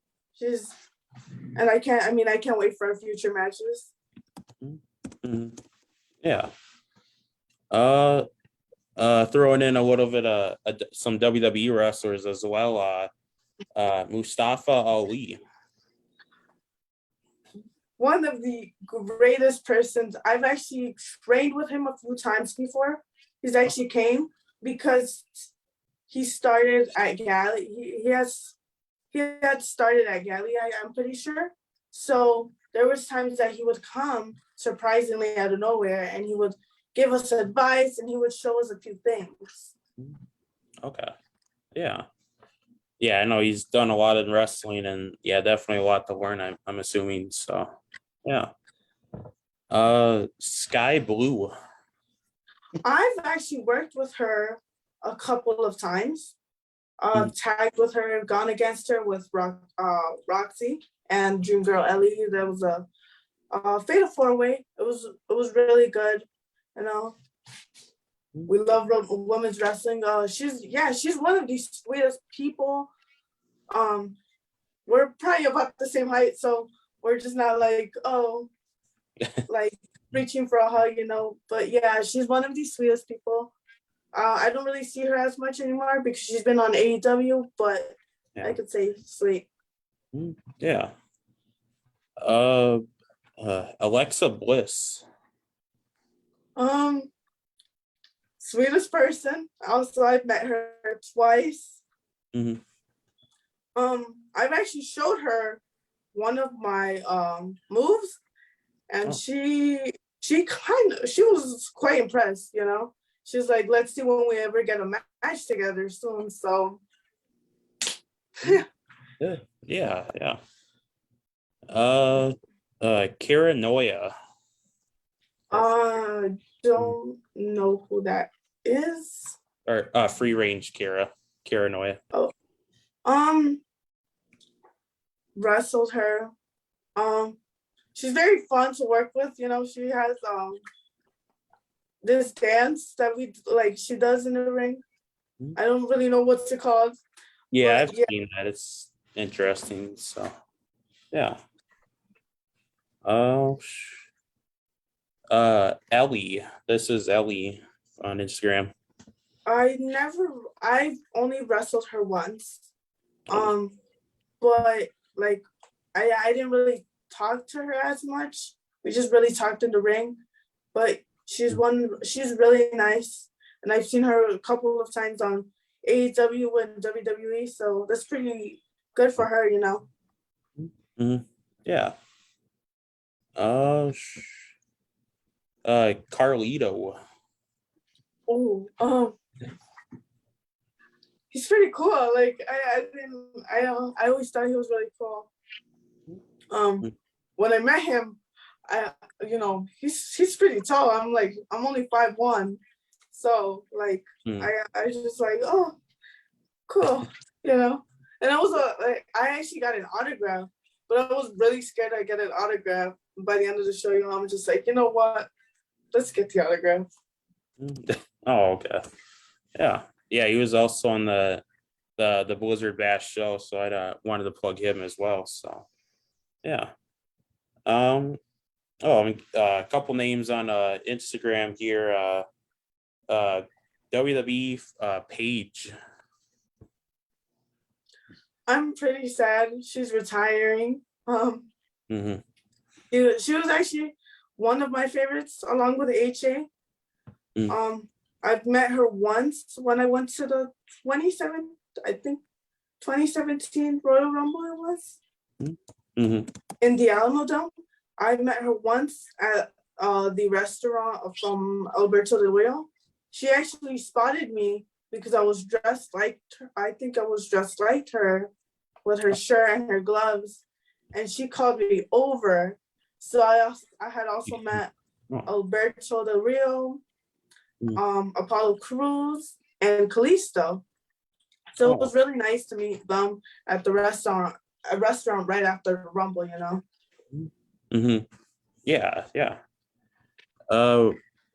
Speaker 3: I can't wait for our future matches.
Speaker 2: Yeah. Throwing in a little bit some WWE wrestlers as well. Mustafa Ali.
Speaker 3: One of the greatest persons. I've actually trained with him a few times before. He's actually came because he started at Galley. He had started at Galley, I'm pretty sure. So there was times that he would come surprisingly out of nowhere, and he would give us advice, and he would show us a few things.
Speaker 2: Okay. Yeah. Yeah, I know he's done a lot in wrestling, and yeah, definitely a lot to learn, I'm assuming. So yeah. Sky Blue.
Speaker 3: I've actually worked with her a couple of times. Tagged with her, gone against her with Roxy and Dream Girl Ellie. There was a fatal 4-way. It was really good. You know, we love women's wrestling. She's one of the sweetest people. We're probably about the same height, so we're just not like like reaching for a hug, you know. But yeah, she's one of the sweetest people. I don't really see her as much anymore because she's been on AEW, but
Speaker 2: Yeah.
Speaker 3: I could say sweet.
Speaker 2: Yeah. Alexa Bliss.
Speaker 3: Sweetest person. Also, I've met her twice.
Speaker 2: Mm-hmm.
Speaker 3: I've actually showed her one of my moves, and she was quite impressed, you know. She's like, let's see when we ever get a match together soon. So
Speaker 2: Yeah. Kara Noya.
Speaker 3: don't know who that is.
Speaker 2: Or free range Kara Noya.
Speaker 3: Oh, wrestled her. She's very fun to work with, you know. She has this dance that we like she does in the ring. I don't really know what's it called.
Speaker 2: Yeah, I've seen that. It's interesting. So yeah. Oh, Ellie. This is Ellie on Instagram.
Speaker 3: I've only wrestled her once. But like I didn't really talk to her as much. We just really talked in the ring. But she's really nice. And I've seen her a couple of times on AEW and WWE. So that's pretty good for her, you know.
Speaker 2: Yeah. Carlito.
Speaker 3: Oh, he's pretty cool. Like I always thought he was really cool. When I met him, he's pretty tall. I'm only 5'1", so like I was just like, oh, cool, you know. And I was I actually got an autograph, but I was really scared I'd get an autograph. By the end of the show, you know, I'm just like, you know what? Let's get the autograph.
Speaker 2: Oh, okay. Yeah. He was also on the Blizzard Bash show, so I wanted to plug him as well. So yeah. A couple names on Instagram here. WWE Paige.
Speaker 3: I'm pretty sad she's retiring. She was actually one of my favorites, along with HA. I've met her once when I went to the 2017 Royal Rumble. It was in the Alamo Dome. I met her once at the restaurant from Alberto Del Rio. She actually spotted me because I was dressed like her. I think I was dressed like her with her shirt and her gloves, and she called me over. So I had also met Alberto Del Rio, Apollo Cruz, and Kalisto. So it was really nice to meet them at a restaurant right after the Rumble, you know.
Speaker 2: Yeah.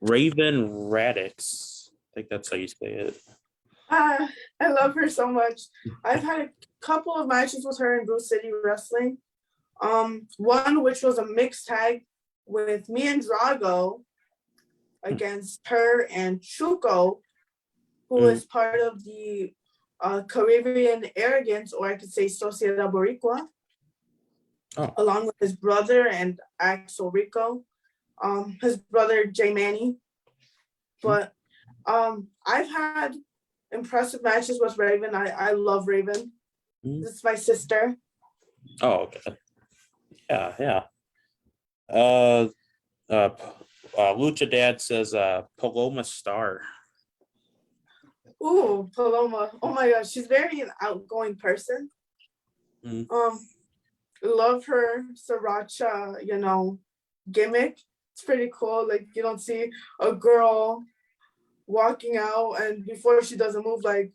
Speaker 2: Raven Radix. I think that's how you say it.
Speaker 3: I love her so much. I've had a couple of matches with her in Bruce City Wrestling. One which was a mixed tag with me and Drago against her and Chuco, who is part of the Caribbean Arrogance, or I could say Sociedad Boricua, along with his brother and Axel Rico, his brother Jay Manny. But I've had impressive matches with Raven. I love Raven. This is my sister.
Speaker 2: Oh, okay. Yeah. Lucha Dad says Paloma Star.
Speaker 3: Ooh, Paloma. Oh my gosh, she's very an outgoing person. Love her sriracha, you know, gimmick. It's pretty cool. Like, you don't see a girl walking out and before she does a move, like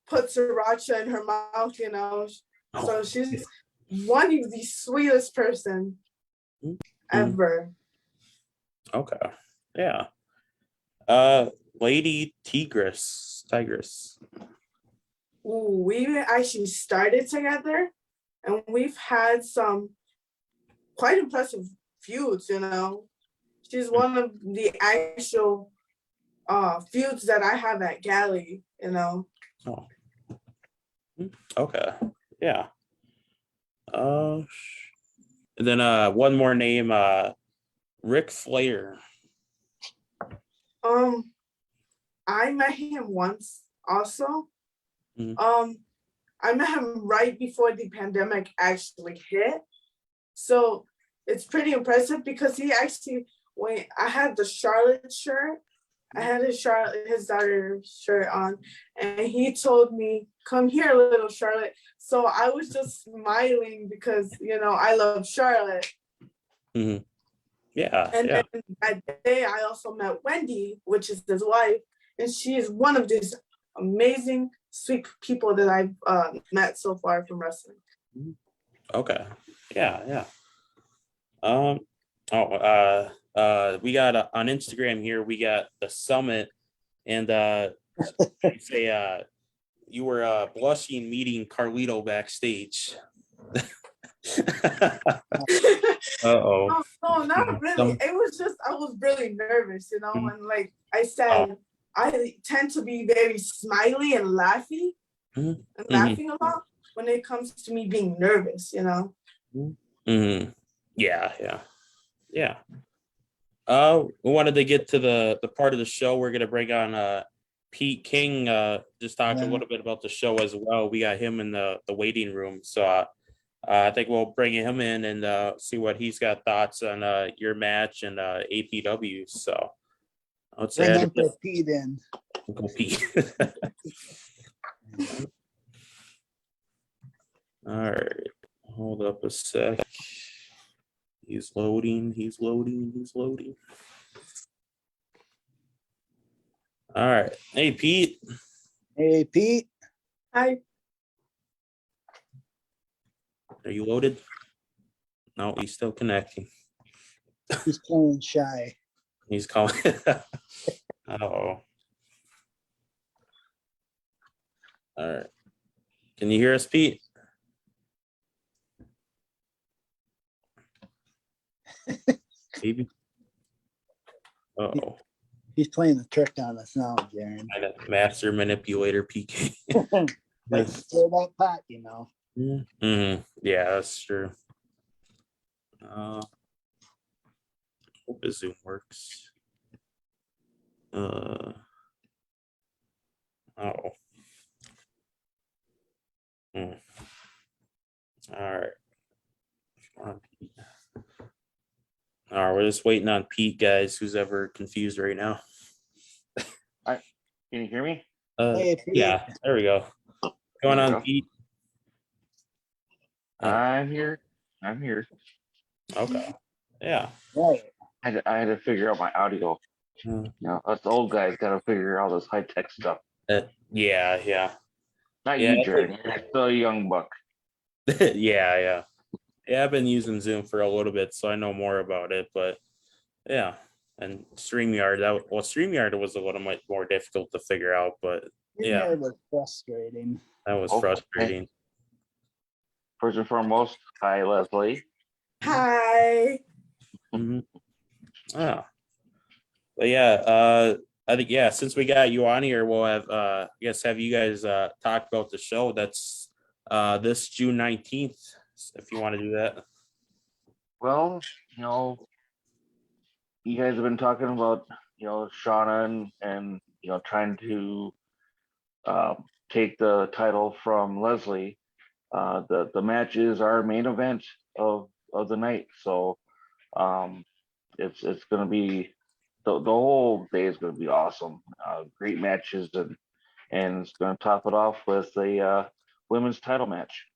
Speaker 3: put sriracha in her mouth, you know. So she's one of the sweetest person ever.
Speaker 2: Okay. Yeah. Lady Tigress.
Speaker 3: Ooh, we actually started together and we've had some quite impressive feuds, you know. She's one of the actual feuds that I have at Galley, you know.
Speaker 2: Okay. Yeah. And then one more name, Ric Flair.
Speaker 3: I met him once also.
Speaker 2: Mhm.
Speaker 3: I met him right before the pandemic actually hit. So it's pretty impressive because he actually, when I had the Charlotte shirt, I had his daughter shirt on, and he told me, "Come here, little Charlotte." So I was just smiling because I love Charlotte.
Speaker 2: Mm-hmm. Yeah.
Speaker 3: And
Speaker 2: Yeah.
Speaker 3: then that day, I also met Wendy, which is his wife, and she is one of these amazing, sweet people that I've met so far from wrestling.
Speaker 2: Okay. Yeah. Yeah. We got on Instagram here, we got the Summit, and say you were blushing meeting Carlito backstage. Uh-oh.
Speaker 3: No, not really. It was just I was really nervous, and like I said, I tend to be very smiley and laughing a lot when it comes to me being nervous,
Speaker 2: Mm-hmm. Yeah. We wanted to get to the part of the show. We're gonna bring on Pete King, just talk a little bit about the show as well. We got him in the waiting room, so I think we'll bring him in and see what he's got thoughts on your match and APW. So let's
Speaker 1: Bring
Speaker 2: add
Speaker 1: Uncle Pete in.
Speaker 2: Uncle Pete. All right, hold up a sec. He's loading. All right. Hey, Pete.
Speaker 1: Hey, Pete.
Speaker 3: Hi.
Speaker 2: Are you loaded? No, he's still connecting.
Speaker 1: He's playing shy.
Speaker 2: He's calling. Oh. All right. Can you hear us, Pete? Maybe. Uh-oh.
Speaker 1: He's playing a trick on us now, Jeryn.
Speaker 2: Master manipulator PK.
Speaker 1: Like to stir that pot,
Speaker 2: Mm-hmm. Yeah, that's true. Hope the Zoom works. Oh. All right. Come on, Pete. All right, we're just waiting on Pete, guys. Who's ever confused right now?
Speaker 4: Can you hear me?
Speaker 1: Hey, Pete.
Speaker 2: Yeah, there we go. What's going
Speaker 4: There you
Speaker 2: on,
Speaker 4: go.
Speaker 2: Pete?
Speaker 4: I'm here.
Speaker 2: Okay. Yeah.
Speaker 1: Right.
Speaker 4: I had to figure out my audio. Us old guys got to figure out all this high tech stuff.
Speaker 2: Yeah.
Speaker 4: Not
Speaker 2: Yeah,
Speaker 4: you, Jerry. You're still a young buck.
Speaker 2: Yeah. I've been using Zoom for a little bit, so I know more about it. But yeah, and StreamYard. StreamYard was a little bit more difficult to figure out, but yeah,
Speaker 1: It was frustrating.
Speaker 2: that was
Speaker 4: Okay.
Speaker 2: frustrating.
Speaker 4: First and foremost, hi, Leslie.
Speaker 3: Hi.
Speaker 2: Mm-hmm. Yeah. But yeah, I think since we got you on here, we'll have have you guys talk about the show that's this June 19th, if you want to do that.
Speaker 4: Well, you guys have been talking about Shauna and trying to take the title from Leslie. The match is our main event of the night, so it's going to be the whole day is going to be awesome. Great matches and it's going to top it off with a women's title match.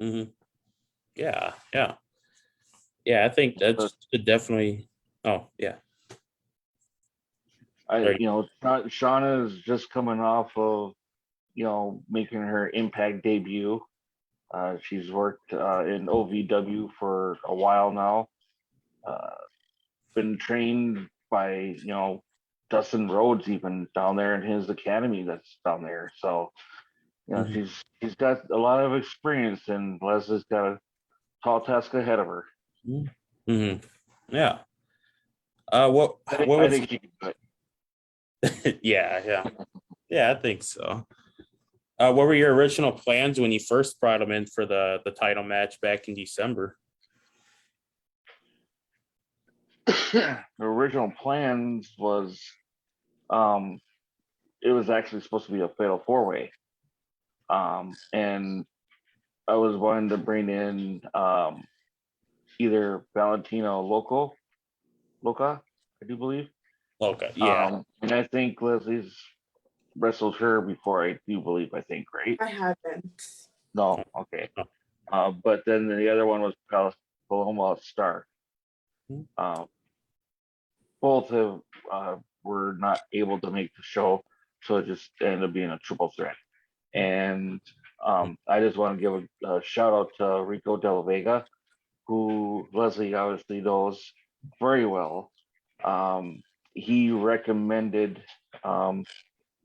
Speaker 2: Mm-hmm. Yeah. I think that's definitely. Oh yeah.
Speaker 4: Shauna is just coming off of making her Impact debut. She's worked in OVW for a while now. Been trained by Dustin Rhodes even down there in his academy that's down there. So she's got a lot of experience, and Leslie's got a tall task ahead of her.
Speaker 2: Mm-hmm. Yeah.
Speaker 4: I think she can do it.
Speaker 2: Yeah, I think so. What were your original plans when you first brought him in for the title match back in December?
Speaker 4: The original plans was, it was actually supposed to be a fatal 4-way. And I was wanting to bring in either Valentino Loca, I do believe.
Speaker 2: Okay, yeah.
Speaker 4: And I think Leslie's wrestled her before, I think, right?
Speaker 3: I haven't.
Speaker 4: No, okay. But then the other one was Paloma Star. Both were not able to make the show, so it just ended up being a triple threat. And I just want to give a shout out to Rico De La Vega, who Leslie obviously knows very well. He recommended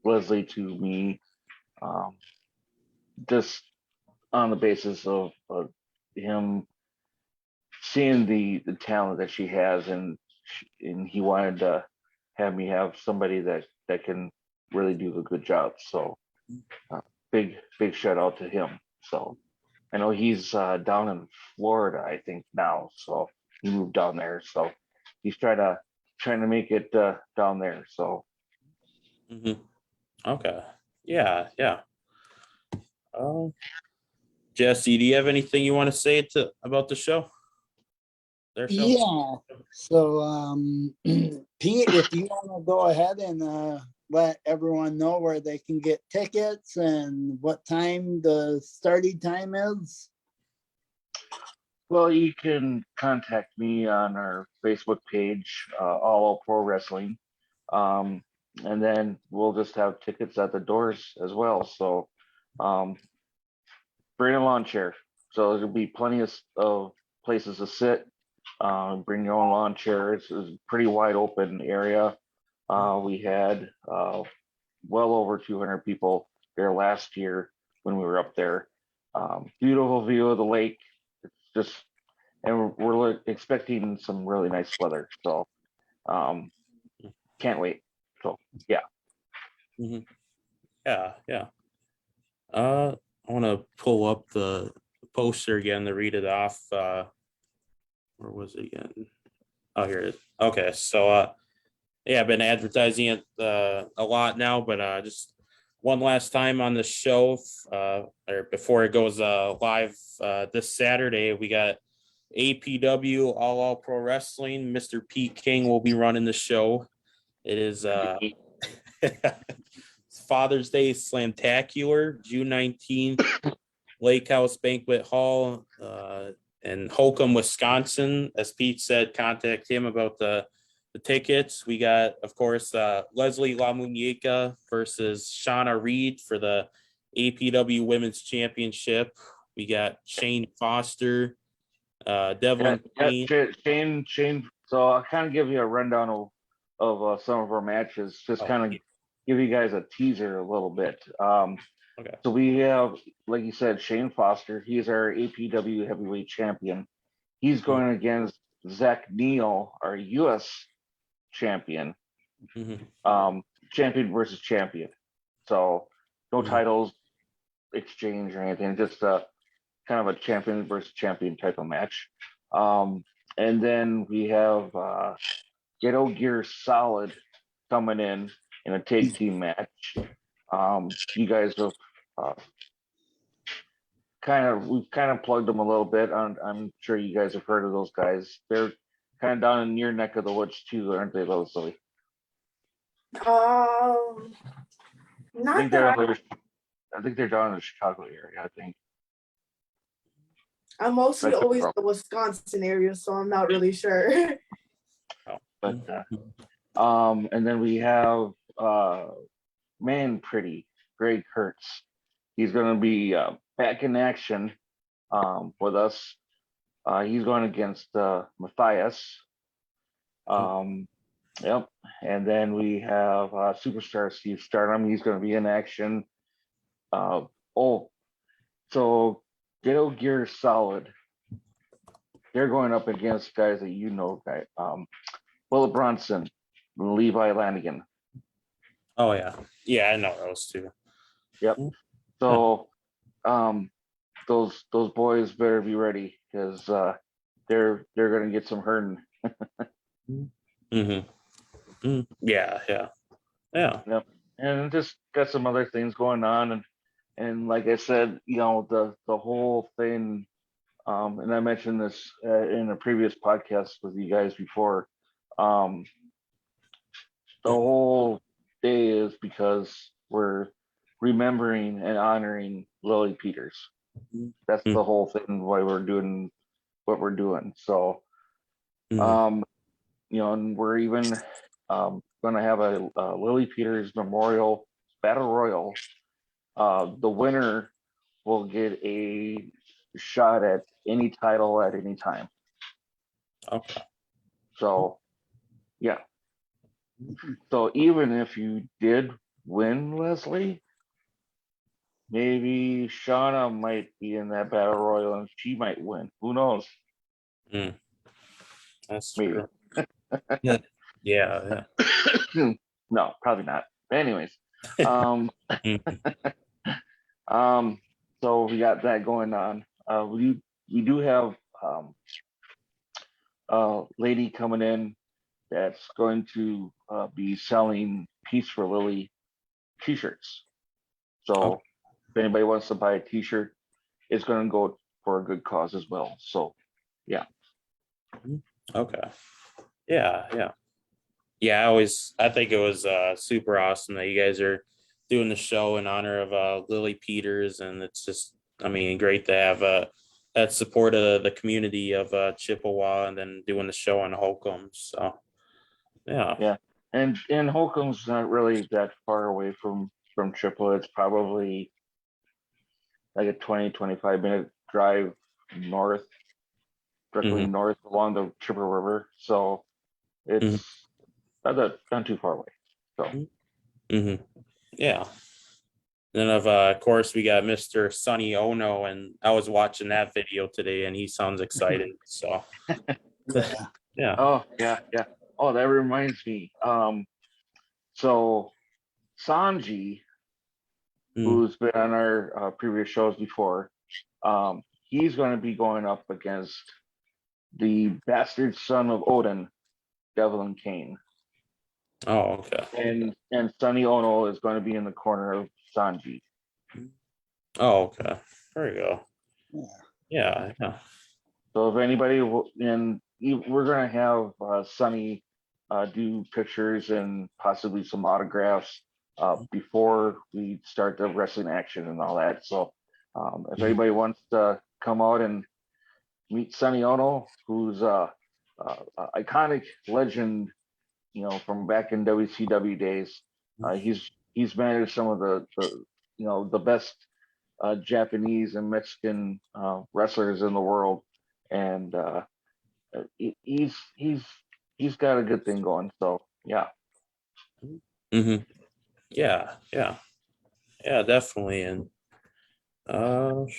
Speaker 4: Leslie to me just on the basis of him seeing the talent that she has, and he wanted to have me have somebody that can really do a good job. So big shout out to him. So I know he's down in Florida, I think now. So he moved down there. So he's trying to make it down there. So
Speaker 2: Okay, yeah. Jesse, do you have anything you want to say about the show? Their show?
Speaker 1: Yeah. So, Pete, if you want to go ahead and let everyone know where they can get tickets and what time the starting time is.
Speaker 4: well, you can contact me on our Facebook page, All Out Pro Wrestling. And then we'll just have tickets at the doors as well. So bring a lawn chair. So there'll be plenty of places to sit. Bring your own lawn chair. It's a pretty wide open area. We had well over 200 people there last year when we were up there. Beautiful view of the lake. It's just, and we're expecting some really nice weather. So can't wait. So yeah.
Speaker 2: Yeah. I want to pull up the poster again to read it off. Where was it again? Oh, here it is. Okay, so yeah, I've been advertising it a lot now, but just one last time on the show, or before it goes live this Saturday, we got APW All Out Pro Wrestling. Mr. Pete King will be running the show. It is Father's Day Slamtacular, June 19th, Lake House Banquet Hall in Holcomb, Wisconsin. As Pete said, contact him about the tickets. We got, of course, Leslie La Muñeca versus Shauna Reed for the APW Women's Championship. We got Shane Foster, Devlin Payne.
Speaker 4: Shane. So I'll kind of give you a rundown of some of our matches, just kind of give you guys a teaser a little bit.
Speaker 2: Okay.
Speaker 4: So we have, like you said, Shane Foster. He's our APW heavyweight champion. He's going against Zach Neal, our U.S. champion. Champion versus champion. So no titles exchange or anything, just kind of a champion versus champion type of match. And then we have Ghetto Gear Solid coming in a tag team match. You guys have we've kind of plugged them a little bit. I'm sure you guys have heard of those guys. They're kind of down in your neck of the woods too, aren't they, Leslie?
Speaker 3: Not that
Speaker 4: I think they're down in the Chicago area, I think.
Speaker 3: I'm mostly always the Wisconsin area, so I'm not really sure.
Speaker 4: But and then we have Man Pretty, Greg Kurtz. He's going to be back in action with us. He's going against Matthias. Yep. And then we have Superstar Steve Stardom. He's going to be in action. So Ghetto Gear Solid. They're going up against guys that you know, Bullet Bronson, Levi Lanigan.
Speaker 2: Oh yeah, I know those two.
Speaker 4: Yep. So those boys better be ready because they're gonna get some hurting.
Speaker 2: Yeah.
Speaker 4: Yep. And just got some other things going on, and like I said, the whole thing, and I mentioned this in a previous podcast with you guys before. The whole day is because we're remembering and honoring Lily Peters. That's the whole thing why we're doing what we're doing. So, and we're even going to have a Lily Peters Memorial Battle Royal. The winner will get a shot at any title at any time.
Speaker 2: Okay.
Speaker 4: So, yeah. So even if you did win, Leslie, maybe Shauna might be in that battle royal and she might win. Who knows?
Speaker 2: That's
Speaker 4: Maybe.
Speaker 2: true. Yeah.
Speaker 4: No, probably not. But anyways, so we got that going on. We do have a lady coming in that's going to be selling Peace for Lily t-shirts. So if anybody wants to buy a t-shirt, it's going to go for a good cause as well. So yeah.
Speaker 2: Okay. Yeah. I think it was super awesome that you guys are doing the show in honor of Lily Peters, and it's just, I mean, great to have that support of the community of Chippewa, and then doing the show in Holcomb. So yeah.
Speaker 4: And Holcomb's not really that far away from Chippewa. It's probably like a 20-25 minute drive north, directly north along the Chippewa River. So it's not too far away. So
Speaker 2: Yeah. Then of course we got Mr. Sonny Ono, and I was watching that video today, and he sounds excited. So yeah.
Speaker 4: Oh yeah. Oh, that reminds me. So Sanji, who's been on our previous shows before, he's going to be going up against the bastard son of Odin, Devlin Kane.
Speaker 2: Oh, okay.
Speaker 4: And Sonny Ono is going to be in the corner of Sanji.
Speaker 2: Oh, okay. There you go. Yeah.
Speaker 4: So if anybody and we're going to have Sonny do pictures and possibly some autographs before we start the wrestling action and all that. So if anybody wants to come out and meet Sonny Ono, who's iconic legend, from back in WCW days. He's managed some of the best Japanese and Mexican wrestlers in the world, and he's got a good thing going. So yeah.
Speaker 2: Yeah, definitely. And okay.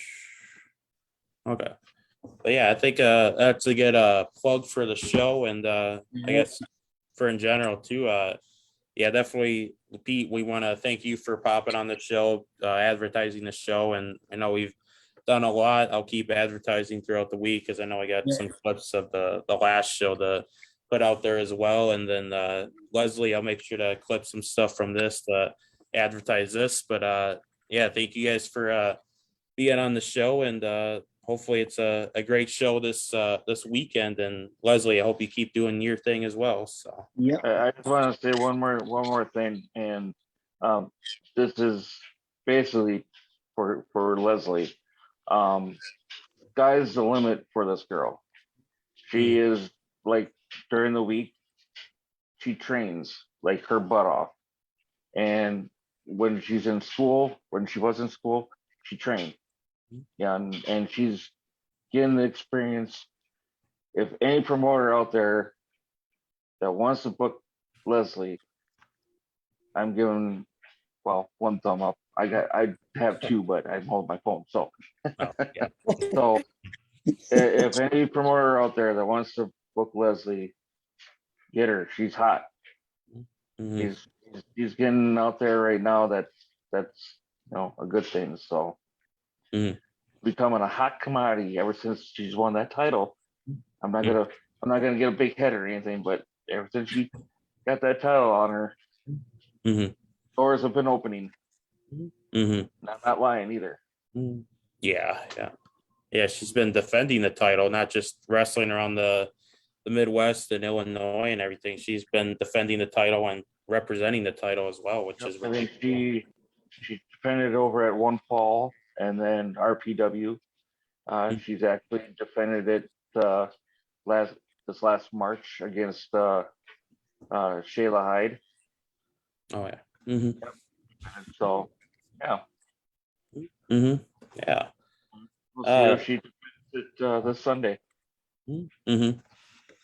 Speaker 2: But yeah, I think that's a good plug for the show, and I guess for in general too. Yeah, definitely, Pete. We want to thank you for popping on the show, advertising the show, and I know we've done a lot. I'll keep advertising throughout the week because I know I got some clips of the last show to put out there as well. And then Leslie, I'll make sure to clip some stuff from this to advertise this. But yeah, thank you guys for being on the show, and hopefully it's a great show this weekend. And Leslie, I hope you keep doing your thing as well. So
Speaker 1: yeah,
Speaker 4: I just want to say one more thing, and this is basically for Leslie. Sky's the limit for this girl. She is, like, during the week, she trains like her butt off, and when she's in school, when she was in school, she trained. Yeah, and she's getting the experience. If any promoter out there that wants to book Leslie, I'm giving, well, one thumb up. I have two, but I hold my phone. So so if any promoter out there that wants to book Leslie, get her. She's hot. He's getting out there right now. That's a good thing. So
Speaker 2: Mhm.
Speaker 4: becoming a hot commodity ever since she's won that title. I'm not gonna get a big head or anything, but ever since she got that title on her, doors have been opening. I'm not lying either.
Speaker 2: Yeah. She's been defending the title, not just wrestling around the Midwest and Illinois and everything. She's been defending the title and representing the title as well, which is
Speaker 4: I think she defended it over at One Fall and then RPW. She's actually defended it this last March against Shayla Hyde.
Speaker 2: Oh yeah.
Speaker 4: And so yeah.
Speaker 2: Yeah.
Speaker 4: We'll see if she defends it this Sunday.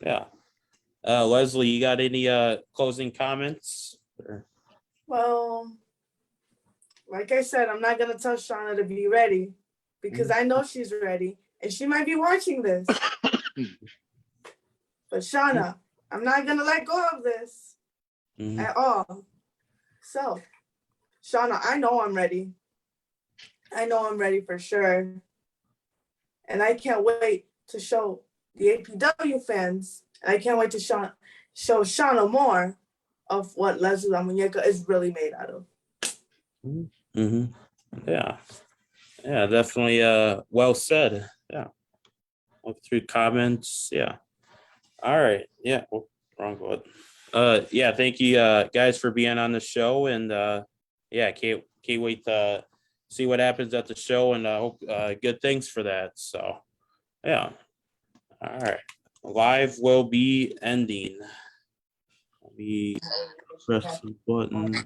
Speaker 2: Yeah. Leslie, you got any closing comments?
Speaker 3: Well, like I said, I'm not gonna tell Shauna to be ready because I know she's ready and she might be watching this. But Shauna, I'm not gonna let go of this at all. So, Shauna, I know I'm ready. I know I'm ready for sure. And I can't wait to show the APW fans, and I can't wait to show Shauna more of what Leslie La Muñeca is really made out of.
Speaker 2: Yeah, definitely well said. Yeah, look through comments. Yeah, all right. Yeah, wrong one. Yeah, thank you guys for being on the show, and yeah, can't wait to see what happens at the show, and hope good things for that. So yeah, all right, live will be ending. Let me press the button.